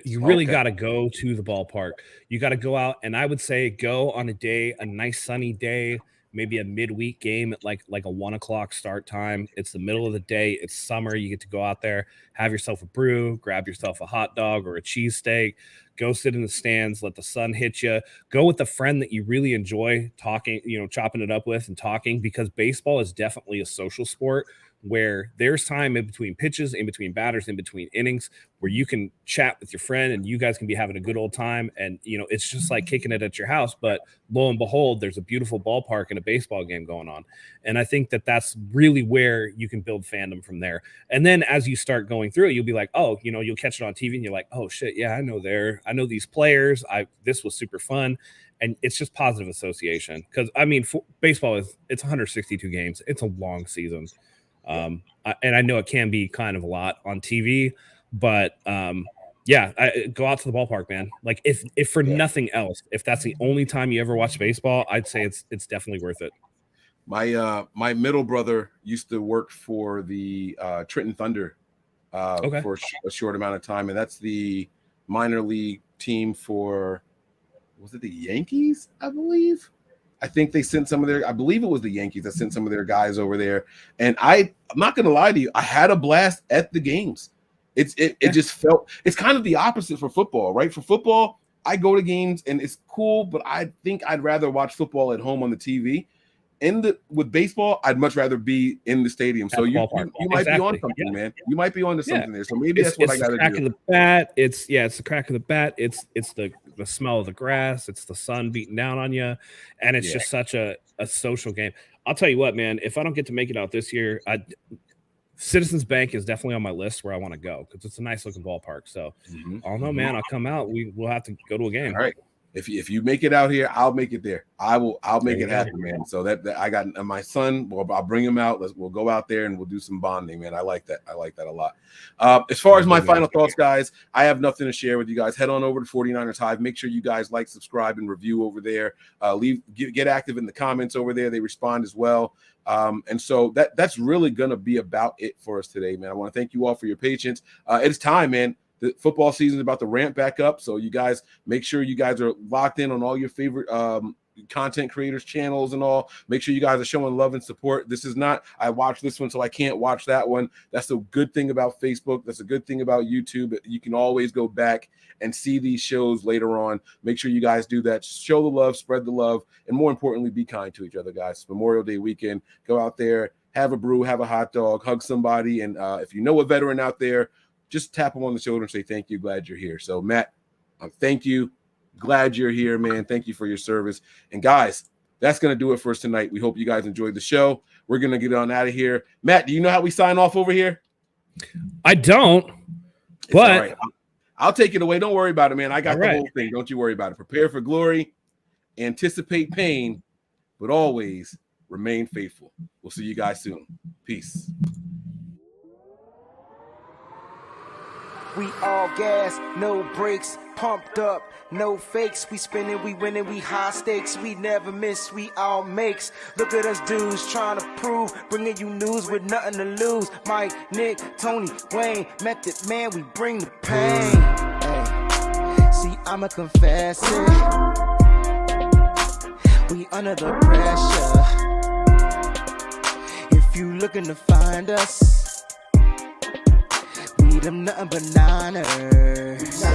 You really got to go to the ballpark. You got to go out, and I would say go on a nice sunny day, maybe a midweek game at like a 1 o'clock start time. It's the middle of the day. It's summer. You get to go out there, have yourself a brew, grab yourself a hot dog or a cheesesteak, go sit in the stands, let the sun hit you. Go with a friend that you really enjoy talking, chopping it up with and talking, because baseball is definitely a social sport where there's time in between pitches, in between batters, in between innings, where you can chat with your friend and you guys can be having a good old time. And, it's just like kicking it at your house. But lo and behold, there's a beautiful ballpark and a baseball game going on. And I think that that's really where you can build fandom from there. And then as you start going through it, you'll be like, oh, you'll catch it on TV and you're like, oh shit, yeah, I know these players. This was super fun. And it's just positive association. Because baseball it's 162 games. It's a long season. And I know it can be kind of a lot on TV, but go out to the ballpark, man. Like if for nothing else, if that's the only time you ever watch baseball, I'd say it's definitely worth it. My middle brother used to work for the Trenton Thunder for a short amount of time, and that's the minor league team for, was it the Yankees, I believe? I think they sent I believe it was the Yankees that sent some of their guys over there. And I'm not going to lie to you, I had a blast at the games. It just felt, it's kind of the opposite for football, right? For football, I go to games and it's cool, but I think I'd rather watch football at home on the TV. With baseball, I'd much rather be in the stadium. So you might be on something, man. You might be on to something there. So maybe that's what I got to do. It's the crack of the bat. It's the crack of the bat. It's the smell of the grass. It's the sun beating down on you, and it's just such a social game. I'll tell you what, man. If I don't get to make it out this year, Citizens Bank is definitely on my list where I want to go because it's a nice looking ballpark. So I don't know, man. I'll come out. We'll have to go to a game. All right. If you make it out here, I'll make it there. I'll make it happen, man. So that I got my son. Well, I'll bring him out. We'll go out there and we'll do some bonding, man. I like that. I like that a lot. As far as my final thoughts, guys, I have nothing to share with you guys. Head on over to 49ers Hive. Make sure you guys like, subscribe, and review over there. Get active in the comments over there. They respond as well. And so that's really gonna be about it for us today, man. I want to thank you all for your patience. It's time, man. The football season is about to ramp back up. So you guys make sure you guys are locked in on all your favorite content creators channels and all. Make sure you guys are showing love and support. This is not, I watched this one, so I can't watch that one. That's a good thing about Facebook. That's a good thing about YouTube. You can always go back and see these shows later on. Make sure you guys do that. Show the love, spread the love, and more importantly, be kind to each other, guys. It's Memorial Day weekend. Go out there, have a brew, have a hot dog, hug somebody. And if you know a veteran out there, just tap them on the shoulder and say, thank you, glad you're here. So, Matt, thank you. Glad you're here, man. Thank you for your service. And, guys, that's going to do it for us tonight. We hope you guys enjoyed the show. We're going to get on out of here. Matt, do you know how we sign off over here? I don't, but right. I'll take it away. Don't worry about it, man. I got the whole thing. Don't you worry about it. Prepare for glory, anticipate pain, but always remain faithful. We'll see you guys soon. Peace. We all gas, no brakes, pumped up, no fakes. We spinning, we winning, we high stakes. We never miss, we all makes. Look at us dudes trying to prove, bringing you news with nothing to lose. Mike, Nick, Tony, Wayne, Method Man, we bring the pain. Hey. See, I'ma confess it. We under the pressure. If you looking to find us, we them nothing but niners.